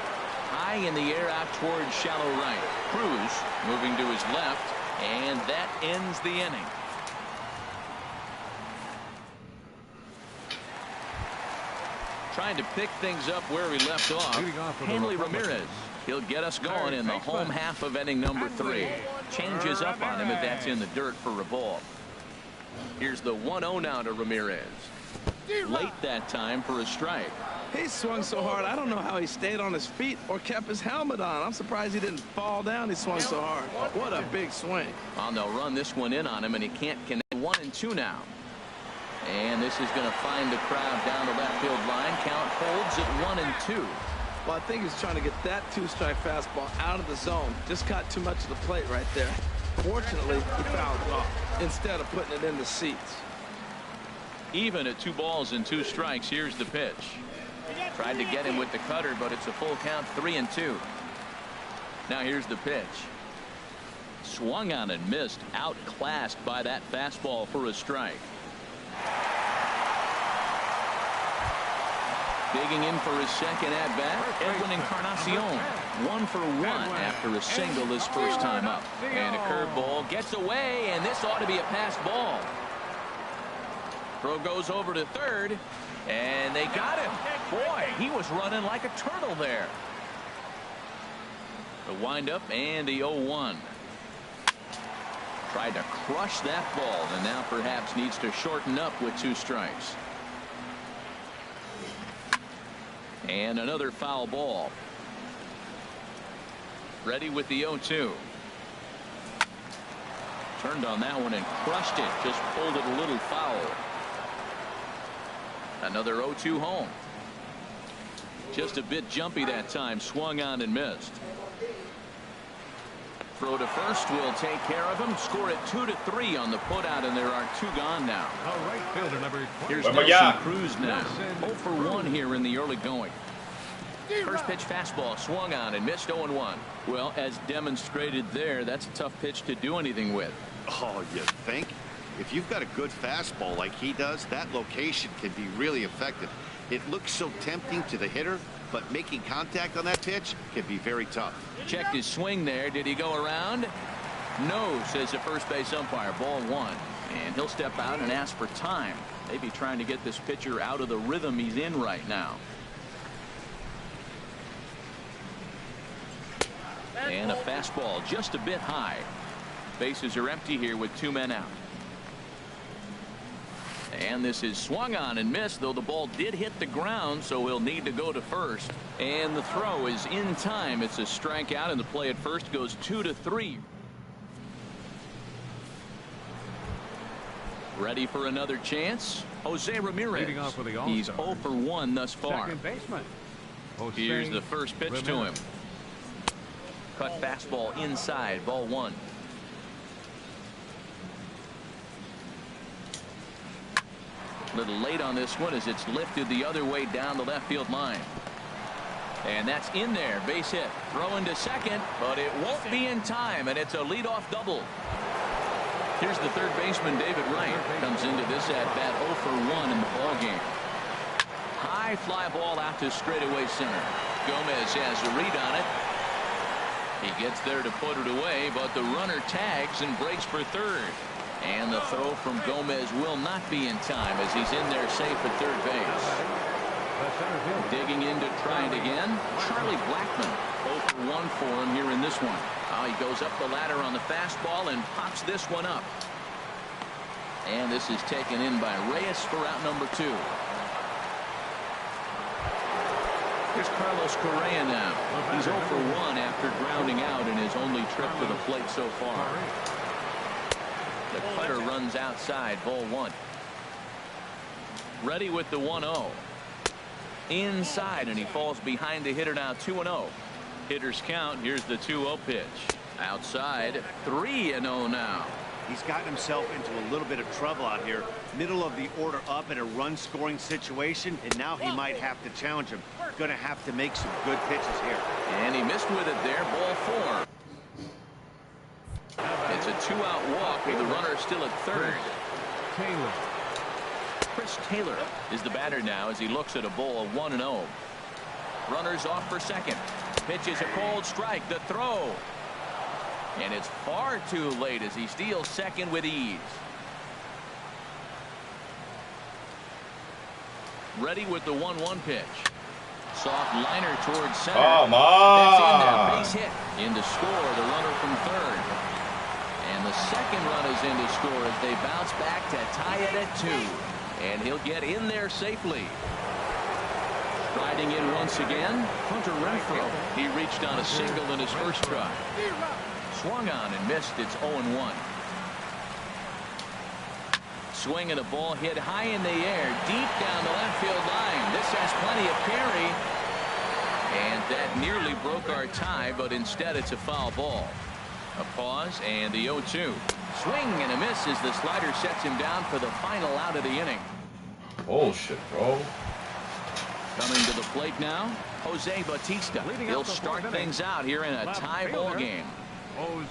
A: High in the air out towards shallow right. Cruz moving to his left, and that ends the inning. Trying to pick things up where we left off. Hanley Ramirez. He'll get us going in the home half of inning number 3. Changes up on him, but that's in the dirt for a ball. Here's the 1-0 now to Ramirez. Late that time for a strike.
B: He swung so hard, I don't know how he stayed on his feet or kept his helmet on. I'm surprised he didn't fall down. He swung so hard. What a big swing.
A: Well, they'll run this one in on him, and he can't connect. 1 and 2 now. And this is going to find the crowd down the left field line. Count holds at 1 and 2.
B: Well, I think he's trying to get that 2-strike fastball out of the zone. Just caught too much of the plate right there. Fortunately, he fouled it off instead of putting it in the seats.
A: Even at 2 balls and 2 strikes. Here's the pitch. Tried to get him with the cutter, but it's a full count, 3 and 2. Now here's the pitch. Swung on and missed. Outclassed by that fastball for a strike. Digging in for his second at-bat, Edwin Encarnacion. 1 for 1 after a single his first time up. And a curveball gets away, and this ought to be a pass ball. Throw goes over to third, and they got him. Boy, he was running like a turtle there. The windup and the 0-1. Tried to crush that ball, and now perhaps needs to shorten up with 2 strikes. And another foul ball. Ready with the 0-2. Turned on that one and crushed it. Just pulled it a little foul. Another 0-2 home. Just a bit jumpy that time. Swung on and missed. Throw to first will take care of him. Score it 2-3 on the putout, and there are 2 gone now.
C: Right fielder number 20.
A: Here's Nelson Cruz now. 0 for 1 here in the early going. First pitch fastball swung on and missed. 0-1. Well, as demonstrated there, that's a tough pitch to do anything with.
D: Oh, you think? If you've got a good fastball like he does, that location can be really effective. It looks so tempting to the hitter, but making contact on that pitch can be very tough.
A: Checked his swing there. Did he go around? No, says the first base umpire. Ball 1. And he'll step out and ask for time. Maybe trying to get this pitcher out of the rhythm he's in right now. And a fastball just a bit high. Bases are empty here with 2 men out. And this is swung on and missed, though the ball did hit the ground, so he'll need to go to first. And the throw is in time. It's a strikeout, and the play at first goes 2-3. Ready for another chance? Jose Ramirez. He's 0 for 1 thus far.
C: Second baseman.
A: Here's the first pitch to him. Cut fastball inside. Ball 1. A little late on this one as it's lifted the other way down the left field line. And that's in there. Base hit. Throwing to second, but it won't be in time, and it's a leadoff double. Here's the third baseman, David Wright. Comes into this at-bat 0 for 1 in the ballgame. High fly ball out to straightaway center. Gomez has a read on it. He gets there to put it away, but the runner tags and breaks for third. And the throw from Gomez will not be in time as he's in there safe at third base. Digging in to try it again, Charlie Blackmon. 0 for 1 for him here in this one. He goes up the ladder on the fastball and pops this one up. And this is taken in by Reyes for out number 2. Here's Carlos Correa now. He's 0 for 1 after grounding out in his only trip to the plate so far. The cutter runs outside, ball 1. Ready with the 1-0. Inside, and he falls behind the hitter now. 2-0. Hitters count. Here's the 2-0 pitch. Outside, 3-0 now.
D: He's gotten himself into a little bit of trouble out here. Middle of the order up in a run scoring situation, and now he might have to challenge him. Going to have to make some good pitches here.
A: And he missed with it there. Ball 4. It's a 2-out walk with the runner still at third. Chris Taylor is the batter now as he looks at a ball 1-0. Runners off for second. Pitch is a cold strike. The throw. And it's far too late as he steals second with ease. Ready with the 1-1 pitch. Soft liner towards center.
F: Come
A: That's in there.
F: on.
A: Base hit. In to score the runner from third. And the second run is in to score as they bounce back to tie it at 2. And he'll get in there safely. Striding in once again, Hunter Renfroe. He reached on a single in his first try. Swung on and missed. It's 0-1. Swing and a ball hit high in the air, deep down the left field line. This has plenty of carry. And that nearly broke our tie, but instead it's a foul ball. A pause and the 0-2. Swing and a miss as the slider sets him down for the final out of the inning.
F: Bullshit, bro.
A: Coming to the plate now, Jose Bautista. He'll start things out here in a tie ball game.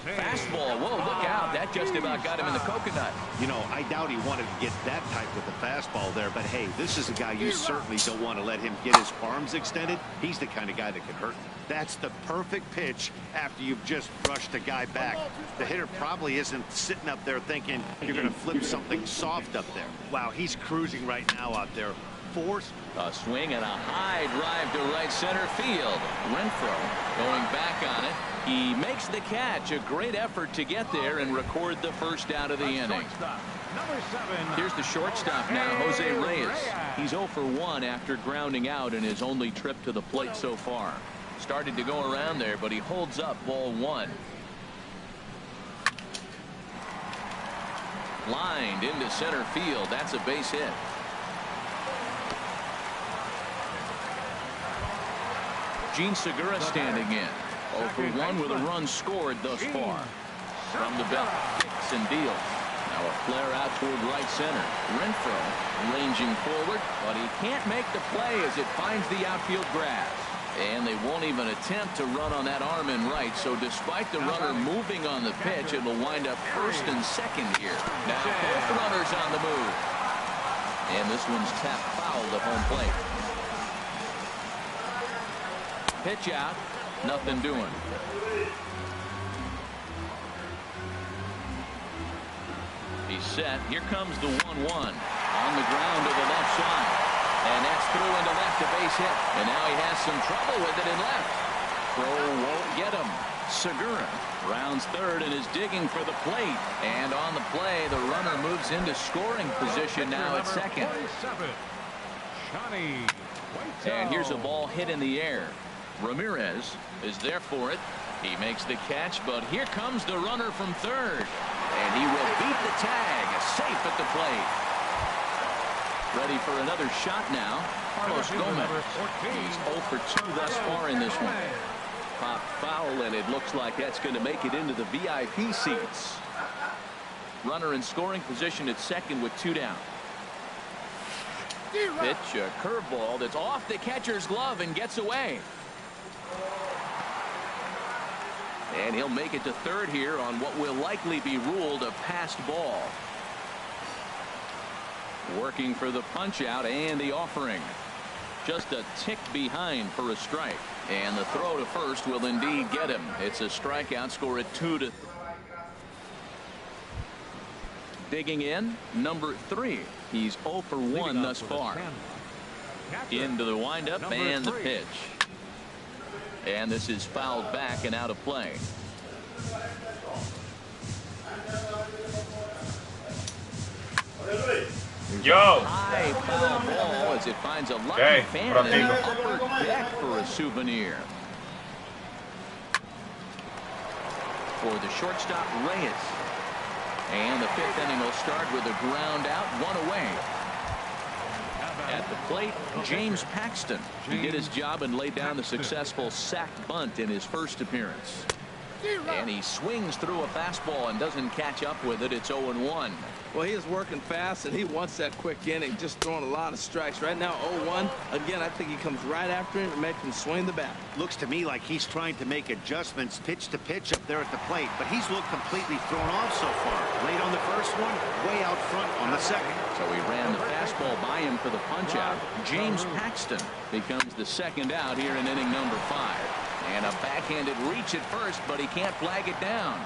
A: Fastball. Whoa, look out. That just about got him in the coconut.
D: You know, I doubt he wanted to get that type with the fastball there, but hey, this is a guy you certainly don't want to let him get his arms extended. He's the kind of guy that can hurt. That's the perfect pitch after you've just brushed a guy back. The hitter probably isn't sitting up there thinking you're going to flip something soft up there. Wow, he's cruising right now out there. Force
A: a swing and a high drive to right center field. Renfroe going back on it. He makes the catch. A great effort to get there and record the first out of the inning. Here's the shortstop now, Jose Reyes. He's 0 for 1 after grounding out in his only trip to the plate so far. Started to go around there, but he holds up ball 1. Lined into center field. That's a base hit. Gene Segura standing in. 0 for 1 with a run scored thus far. From the belt, kicks and deals. Now a flare out toward right center. Renfroe ranging forward, but he can't make the play as it finds the outfield grass. And they won't even attempt to run on that arm in right. So despite the runner moving on the pitch, it will wind up first and second here. Now both runners on the move. And this one's tapped foul to home plate. Pitch out, nothing doing. He's set. Here comes the 1-1 on the ground to the left side. And that's through into left, a base hit. And now he has some trouble with it in left. Throw won't get him. Segura rounds third and is digging for the plate. And on the play, the runner moves into scoring position now at second. And here's a ball hit in the air. Ramirez is there for it. He makes the catch, but here comes the runner from third. And he will beat the tag. Safe at the plate. Ready for another shot now. Carlos Gomez. He's 0 for 2 thus far in this one. Pop foul, and it looks like that's going to make it into the VIP seats. Runner in scoring position at second with 2 down. Pitch, a curveball that's off the catcher's glove and gets away. And he'll make it to third here on what will likely be ruled a passed ball. Working for the punch out and the offering. Just a tick behind for a strike. And the throw to first will indeed get him. It's a strikeout. Score at 2-3. Digging in, number 3. He's 0 for 1 thus far. Into the windup and the pitch. And this is fouled back and out of play.
F: Yo!
A: High foul ball as it finds a lucky fan in the upper deck for a souvenir. For the shortstop, Reyes. And the 5th inning will start with a ground out, 1 away. At the plate, James Paxton. He did his job and laid down the successful sac bunt in his first appearance. And he swings through a fastball and doesn't catch up with it. It's 0-1.
B: Well, he is working fast, and he wants that quick inning, just throwing a lot of strikes. Right now, 0-1. Again, I think he comes right after him and makes him swing the bat.
D: Looks to me like he's trying to make adjustments pitch to pitch up there at the plate, but he's looked completely thrown off so far. Late on the first one, way out front on the second.
A: So he ran the fastball by him for the punch-out. James Paxton becomes the second out here in inning number 5. And a backhanded reach at first, but he can't flag it down.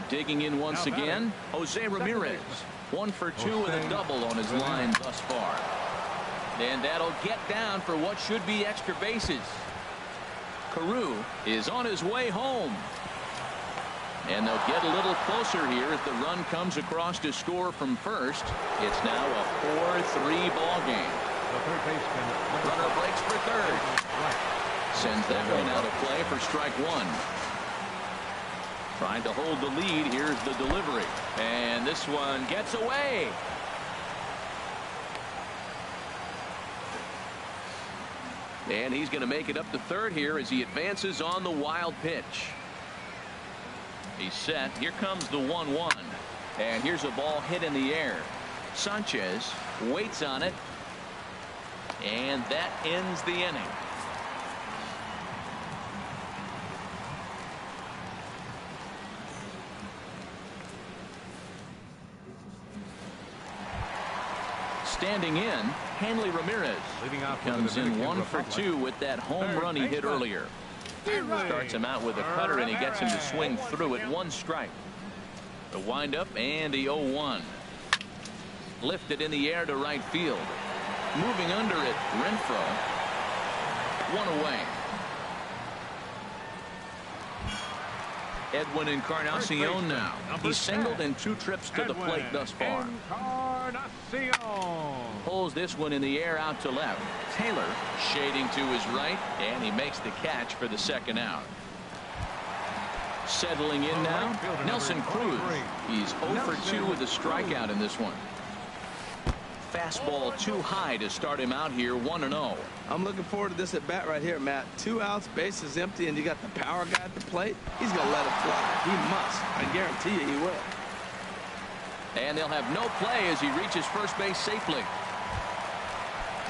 A: Digging in once again, Jose Ramirez. 1 for 2 with a double on his line thus far. And that'll get down for what should be extra bases. Carew is on his way home. And they'll get a little closer here as the run comes across to score from first. It's now a 4-3 ball game.
C: The third baseman.
A: Runner breaks for third. Sends that one out of play for strike 1. Trying to hold the lead. Here's the delivery. And this one gets away. And he's going to make it up to third here as he advances on the wild pitch. He's set. Here comes the 1-1. And here's a ball hit in the air. Sanchez waits on it. And that ends the inning. Standing in, Hanley Ramirez comes in 1 for 2 with that home run he hit earlier. Starts him out with a cutter and he gets him to swing through it. 1 strike. The windup and the 0-1. Lifted in the air to right field. Moving under it, Renfroe. 1 away. Edwin Encarnacion now. He's singled in 2 trips to the plate thus far. Pulls this one in the air out to left. Taylor shading to his right, and he makes the catch for the second out. Settling in now, Nelson Cruz. He's 0 for 2 with a strikeout in this one. Fastball too high to start him out here, 1-0.
B: I'm looking forward to this at bat right here, Matt. 2 outs, bases empty, and you got the power guy at the plate. He's going to let it fly. He must. I guarantee you he will.
A: And they'll have no play as he reaches first base safely.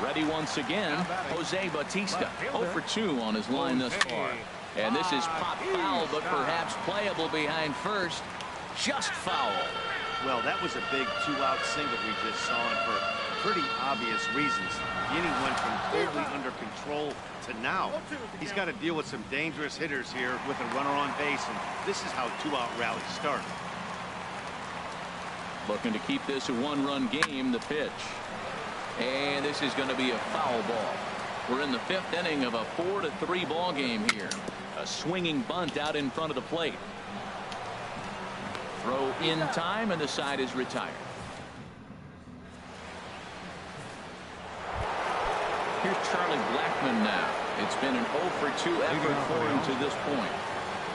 A: Ready once again, Jose Bautista. 0 for 2 on his line thus far. And this is pop foul, but perhaps playable behind first. Just foul.
D: Well, that was a big 2-out single we just saw, and for pretty obvious reasons. The inning went from totally under control to now. He's got to deal with some dangerous hitters here with a runner on base, and this is how 2-out rallies start.
A: Looking to keep this a 1-run game, the pitch. And this is going to be a foul ball. We're in the 5th inning of a 4-3 ball game here. A swinging bunt out in front of the plate. Throw in time, and the side is retired. Here's Charlie Blackmon now. It's been an 0 for 2 effort for him to this point.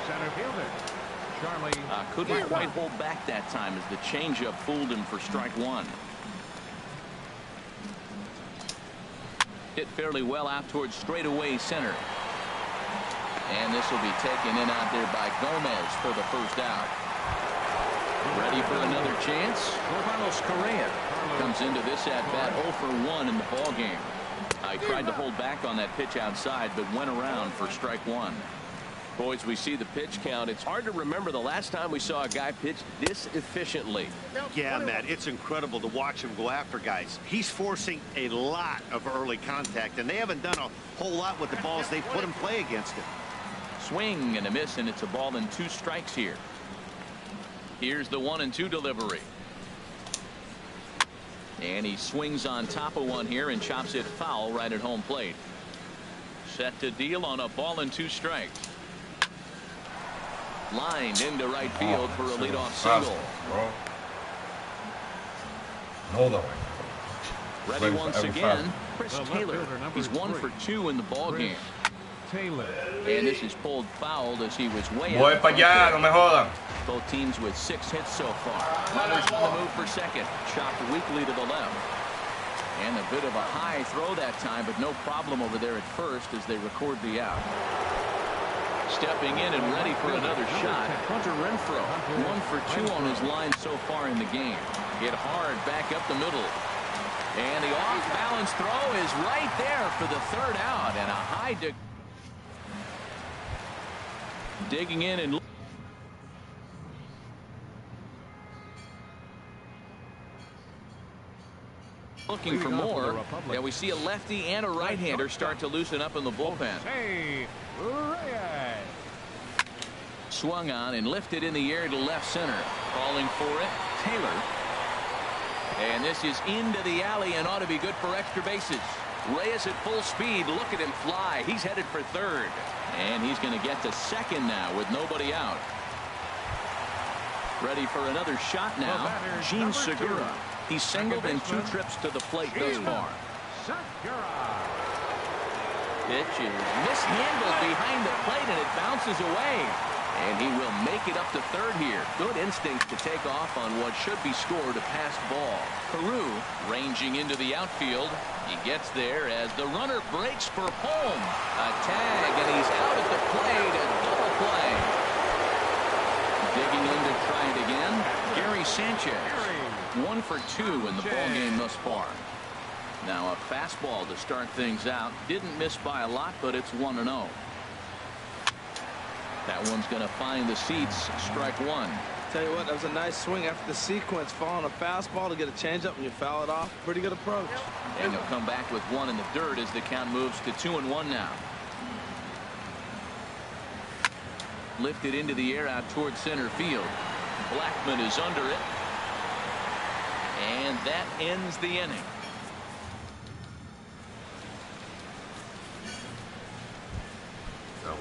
C: Center fielder Charlie
A: couldn't quite hold back that time as the changeup fooled him for strike 1. Hit fairly well out towards straightaway center. And this will be taken in out there by Gomez for the first out. Ready for another chance. Carlos Correa comes into this at bat 0 for 1 in the ball game. I tried to hold back on that pitch outside, but went around for strike 1. Boys, we see the pitch count. It's hard to remember the last time we saw a guy pitch this efficiently.
D: Yeah, Matt, it's incredible to watch him go after guys. He's forcing a lot of early contact, and they haven't done a whole lot with the balls they put in play against him.
A: Swing and a miss, and it's a ball and 2 strikes here. Here's the 1-2 delivery. And he swings on top of one here and chops it foul right at home plate. Set to deal on a ball and 2 strikes. Lined into right field for a leadoff single. Ready once again, Chris Taylor. He's 1 for 2 in the ball game.
C: Taylor.
A: And this is pulled fouled as he was way
F: Voy
A: out.
F: para allá, no me jodan.
A: Both teams with 6 hits so far. Runners on the move for second. Chopped weakly to the left. And a bit of a high throw that time, but no problem over there at first as they record the out. Stepping in and ready for another shot, Hunter Renfroe. 1 for 2 on his line so far in the game. Hit hard back up the middle. And the off-balance throw is right there for the 3rd out. And a high digging in and looking for more. Yeah, we see a lefty and a right-hander start to loosen up in the bullpen. Swung on and lifted in the air to left center. Calling for it, Taylor. And this is into the alley and ought to be good for extra bases. Reyes at full speed. Look at him fly. He's headed for 3rd. And he's going to get to second now with nobody out. Ready for another shot now. Gene Segura. He's singled in 2 trips to the plate thus far. Pitch is mishandled behind the plate and it bounces away. And he will make it up to 3rd here. Good instinct to take off on what should be scored a passed ball. Carew ranging into the outfield. He gets there as the runner breaks for home. A tag and he's out at the plate. A double play. Digging in to try it again. Gary Sanchez. 1 for 2 in the ball game thus far. Now a fastball to start things out. Didn't miss by a lot, but it's 1-0. That one's going to find the seats. Strike 1.
B: Tell you what, that was a nice swing after the sequence. Following a fastball to get a changeup and you foul it off. Pretty good approach.
A: And he'll come back with 1 in the dirt as the count moves to 2-1 now. Lifted into the air out toward center field. Blackman is under it. And that ends the inning.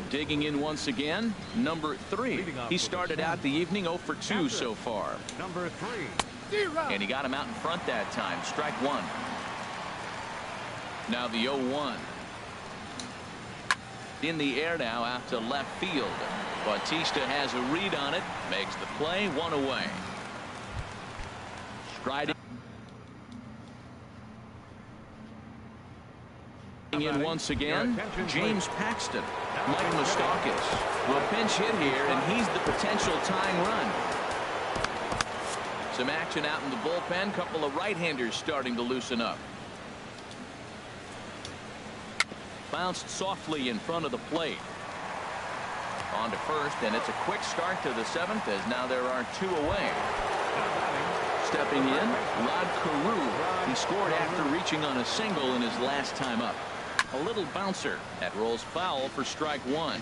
A: Digging in once again, number 3. He started out the evening 0 for 2 so far.
C: Number 3.
A: And he got him out in front that time. Strike 1. Now the 0-1. In the air now out to left field. Bautista has a read on it. Makes the play. 1 away. Striding in once again, James Paxton. Mike Moustakas will pinch hit here, and he's the potential tying run. Some action out in the bullpen. Couple of right-handers starting to loosen up. Bounced softly in front of the plate. On to first, and it's a quick start to the 7th as now there are 2 away. Stepping in, Rod Carew. He scored after reaching on a single in his last time up. A little bouncer that rolls foul for strike 1.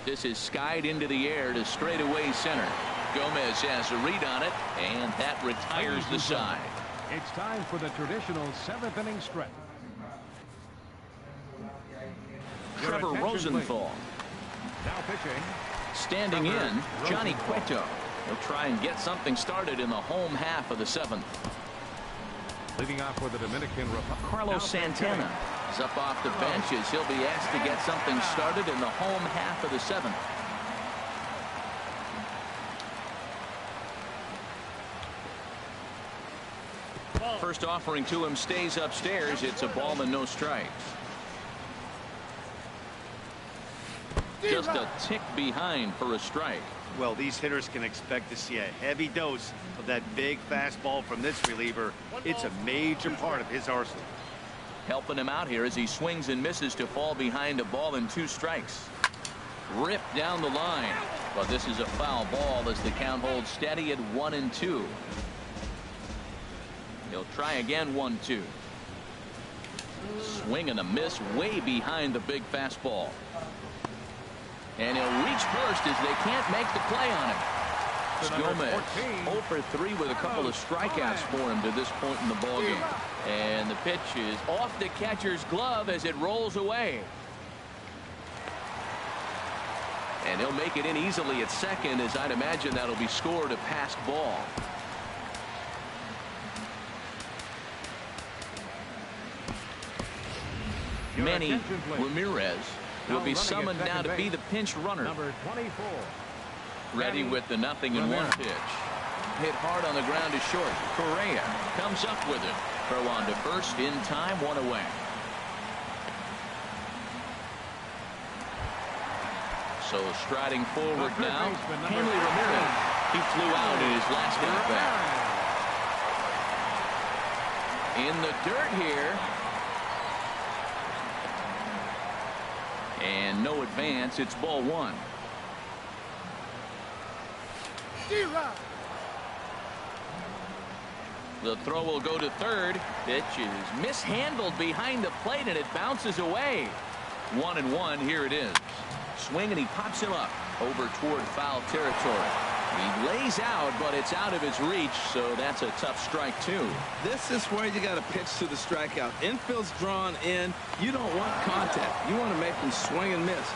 A: This is skied into the air to straightaway center. Gomez has a read on it, and that retires the side.
C: It's time for the traditional 7th inning stretch.
A: Trevor Rosenthal.
C: Now pitching.
A: Standing in, Johnny Cueto. He'll try and get something started in the home half of the 7th.
C: Leading off for the Dominican Republic.
A: Carlos Santana is up off the bench as he'll be asked to get something started in the home half of the 7th. First offering to him stays upstairs. It's a ball and no strikes. Just a tick behind for a strike.
D: Well, these hitters can expect to see a heavy dose of that big fastball from this reliever. It's a major part of his arsenal.
A: Helping him out here as he swings and misses to fall behind a ball and 2 strikes. Ripped down the line. But this is a foul ball as the count holds steady at 1-2. He'll try again. 1-2. Swing and a miss way behind the big fastball. And he'll reach first as they can't make the play on him. Alex Gomez. 0 for 3 with a couple of strikeouts for him to this point in the ballgame. And the pitch is off the catcher's glove as it rolls away. And he'll make it in easily at second, as I'd imagine that'll be scored a passed ball. Manny Ramirez will be summoned now to be the pinch runner.
C: Number 24.
A: Ready with the 0-1 pitch. Hit hard on the ground to short. Correa comes up with it. Throw on to first in time, 1 away. So striding forward now, Hanley Ramirez. He flew out in his last at bat. In the dirt here. And no advance. It's ball 1. The throw will go to third. Pitch is mishandled behind the plate, and it bounces away. 1-1. Here it is. Swing, and he pops him up over toward foul territory. He lays out, but it's out of his reach, so that's a tough strike, too.
B: This is where you got to pitch to the strikeout. Infield's drawn in. You don't want contact. You want to make him swing and miss.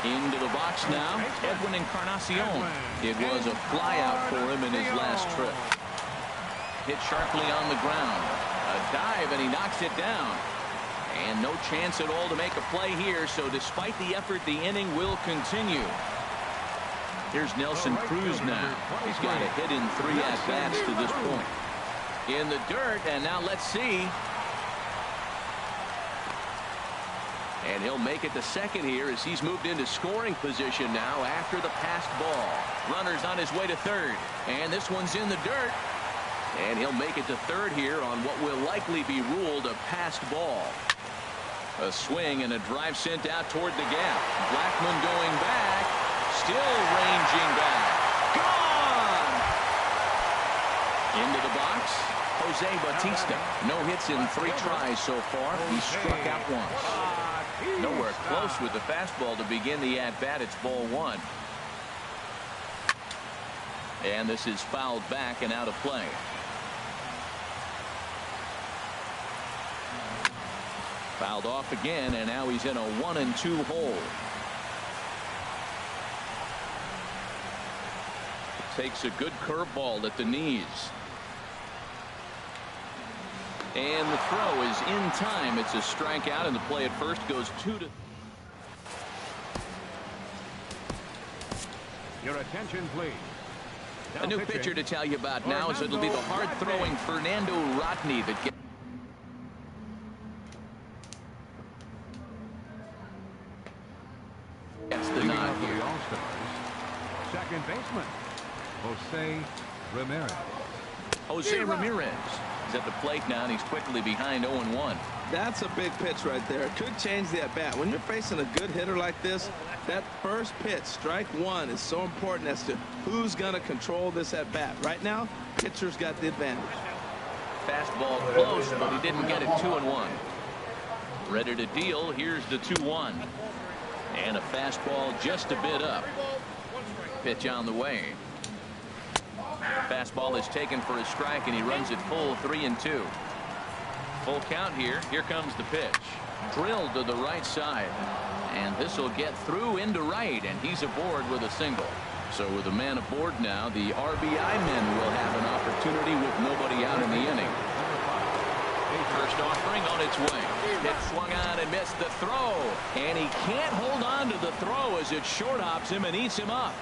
A: Into the box now, Edwin Encarnacion. It was a flyout for him in his last trip. Hit sharply on the ground. A dive, and he knocks it down. And no chance at all to make a play here, so despite the effort, the inning will continue. Here's Nelson Cruz now. He's got a hit in 3 at-bats to this point. In the dirt, and now let's see. And he'll make it to second here as he's moved into scoring position now after the passed ball. Runner's on his way to third, and this one's in the dirt. And he'll make it to third here on what will likely be ruled a passed ball. A swing and a drive sent out toward the gap. Blackmon going back. Still ranging back. Gone! Into the box. Jose Bautista. No hits in 3 tries so far. He struck out once. Nowhere close with the fastball to begin the at-bat. It's ball 1. And this is fouled back and out of play. Fouled off again, and now he's in a 1-2 hole. Takes a good curveball at the knees. And the throw is in time. It's a strikeout, and the play at first goes 2-.
C: Your attention, please.
A: A new pitcher to tell you about now, as it'll be the hard-throwing Fernando Rodney that gets the nod here.
C: Second baseman, Jose Ramirez.
A: Jose Ramirez is at the plate now, and he's quickly behind 0-1.
B: That's a big pitch right there. It could change the at-bat. When you're facing a good hitter like this, that first pitch, strike 1, is so important as to who's going to control this at-bat. Right now, pitcher's got the advantage.
A: Fastball close, but he didn't get it. 2-1. Ready to deal. Here's the 2-1. And a fastball just a bit up. Pitch on the way. Fastball is taken for a strike, and he runs it full 3-2. Full count here. Here comes the pitch. Drilled to the right side. And this will get through into right, and he's aboard with a single. So with a man aboard now, the RBI men will have an opportunity with nobody out in the inning. First offering on its way. Hit swung on and missed the throw. And he can't hold on to the throw as it short hops him and eats him up.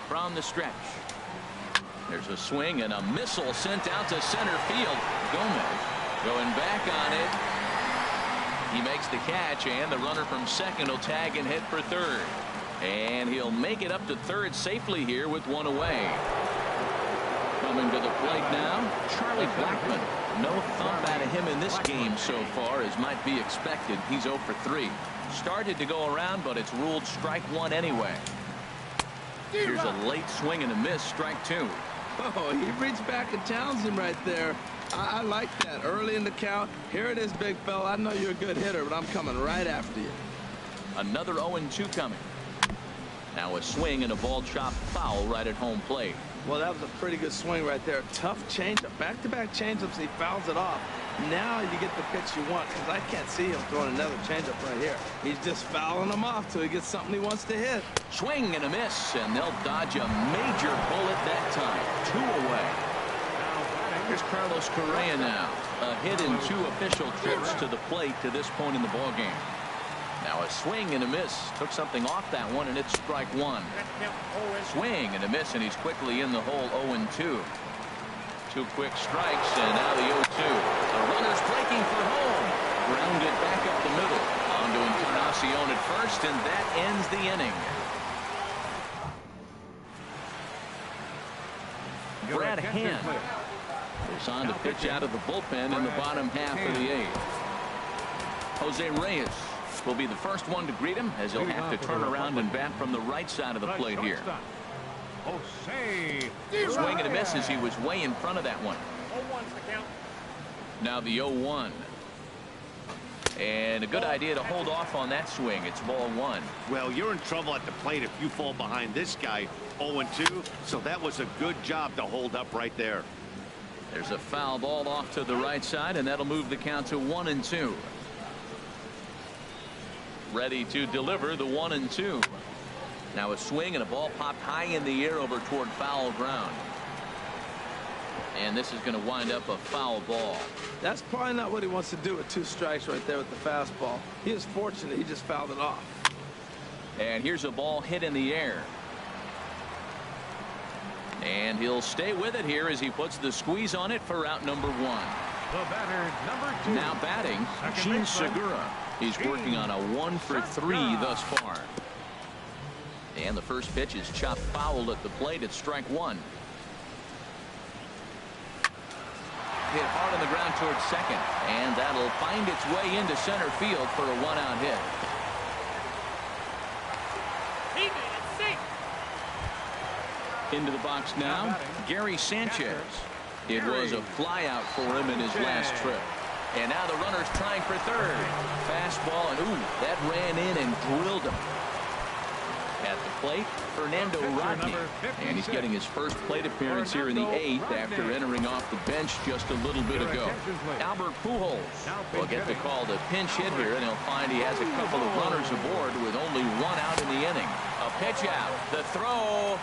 A: From the stretch. There's a swing and a missile sent out to center field. Gomez going back on it. He makes the catch, and the runner from second will tag and hit for third. And he'll make it up to third safely here with 1 away. Coming to the plate now, Charlie Blackmon. No thump out of him in this game so far, as might be expected. He's 0 for 3. Started to go around, but it's ruled strike 1 anyway. Here's a late swing and a miss, strike 2.
B: Oh, he reached back and challenged him right there. I like that. Early in the count. Here it is, big fella. I know you're a good hitter, but I'm coming right after you.
A: Another 0-2 coming. Now a swing and a ball chopped foul right at home plate.
B: Well, that was a pretty good swing right there. Tough changeup. Back-to-back changeups. He fouls it off. Now you get the pitch you want, because I can't see him throwing another changeup right here. He's just fouling them off till he gets something he wants to hit.
A: Swing and a miss, and they'll dodge a major bullet that time. 2 away. Here's Carlos Correa now. A hit in 2 official trips to the plate to this point in the ballgame. Now a swing and a miss. Took something off that one, and it's strike 1. Swing and a miss, and he's quickly in the hole. 0-2. 2 quick strikes, and now the 0-2. The runner's breaking for home. Grounded back up the middle. On to Encarnacion at first, and that ends the inning. Brad Hand goes on to pitch out of the bullpen in the bottom half of the 8th. Jose Reyes will be the first one to greet him, as he'll have to turn around and bat from the right side of the plate here. Swing and a miss as he was way in front of that one. Now the 0-1. And a good idea to hold off on that swing. It's ball 1.
D: Well, you're in trouble at the plate if you fall behind this guy. 0-2. So that was a good job to hold up right there.
A: There's a foul ball off to the right side, and that'll move the count to 1-2. Ready to deliver the 1-2. Now a swing and a ball popped high in the air over toward foul ground. And this is going to wind up a foul ball.
B: That's probably not what he wants to do with 2 strikes right there with the fastball. He is fortunate he just fouled it off.
A: And here's a ball hit in the air. And he'll stay with it here as he puts the squeeze on it for out number 1.
C: The batter, number 2.
A: Now batting, Gene Segura. He's working on a 1-for-3 thus far. And the first pitch is chopped foul at the plate at strike 1. Hit hard on the ground towards second, and that'll find its way into center field for a 1-out hit. Into the box now, Gary Sanchez. It was a flyout for him in his last trip. And now the runner's trying for third. Fastball, and ooh, that ran in and drilled him. At the plate, Fernando Rodney. And he's getting his first plate appearance here in the 8th after entering off the bench just a little bit ago. Albert Pujols will get the call to pinch hit here, and he'll find he has a couple of runners aboard with only 1 out in the inning. A pitch out. The throw.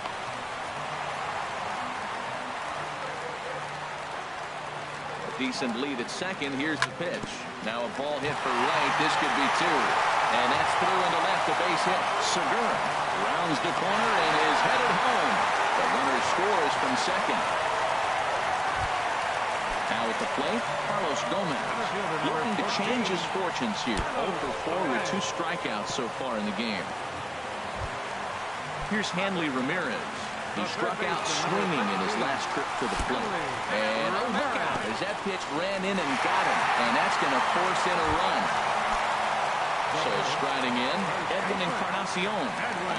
A: Decent lead at second. Here's the pitch. Now a ball hit for right. This could be 2. And that's through into left. A base hit. Segura rounds the corner and is headed home. The runner scores from second. Now at the plate, Carlos Gomez looking to change his fortunes here. 0-for-4 with 2 strikeouts so far in the game. Here's Hanley Ramirez. He struck out swinging in his last trip to the plate. And oh, look out as that pitch ran in and got him. And that's going to force in a run. So striding in, Edwin Encarnacion.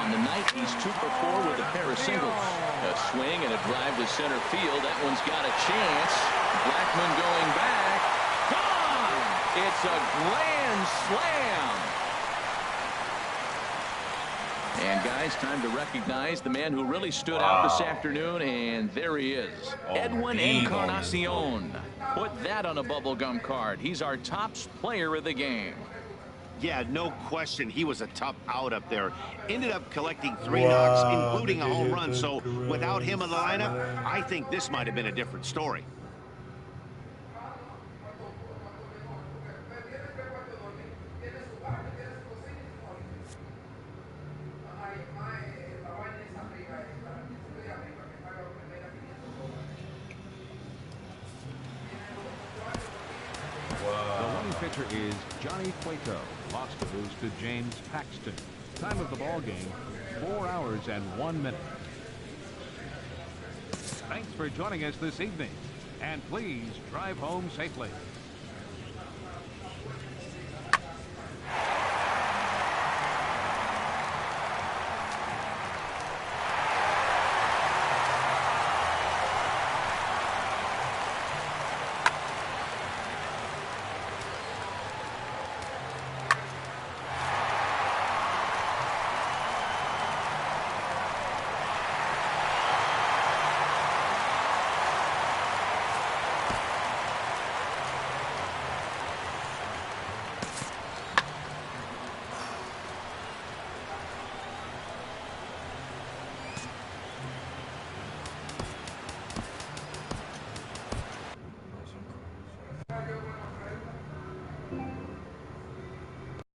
A: On the night, he's 2-for-4 with a pair of singles. A swing and a drive to center field. That one's got a chance. Blackman going back. Gone! It's a grand slam. And guys, time to recognize the man who really stood out this afternoon, and there he is. Edwin Encarnacion. Put that on a bubblegum card. He's our top player of the game.
D: Yeah, no question. He was a tough out up there. Ended up collecting 3 knocks, including a home run. So without him in the lineup, I think this might have been a different story.
C: Pitcher is Johnny Cueto. Lost the boost to James Paxton. Time of the ball game, 4 hours and 1 minute. Thanks for joining us this evening, and please drive home safely.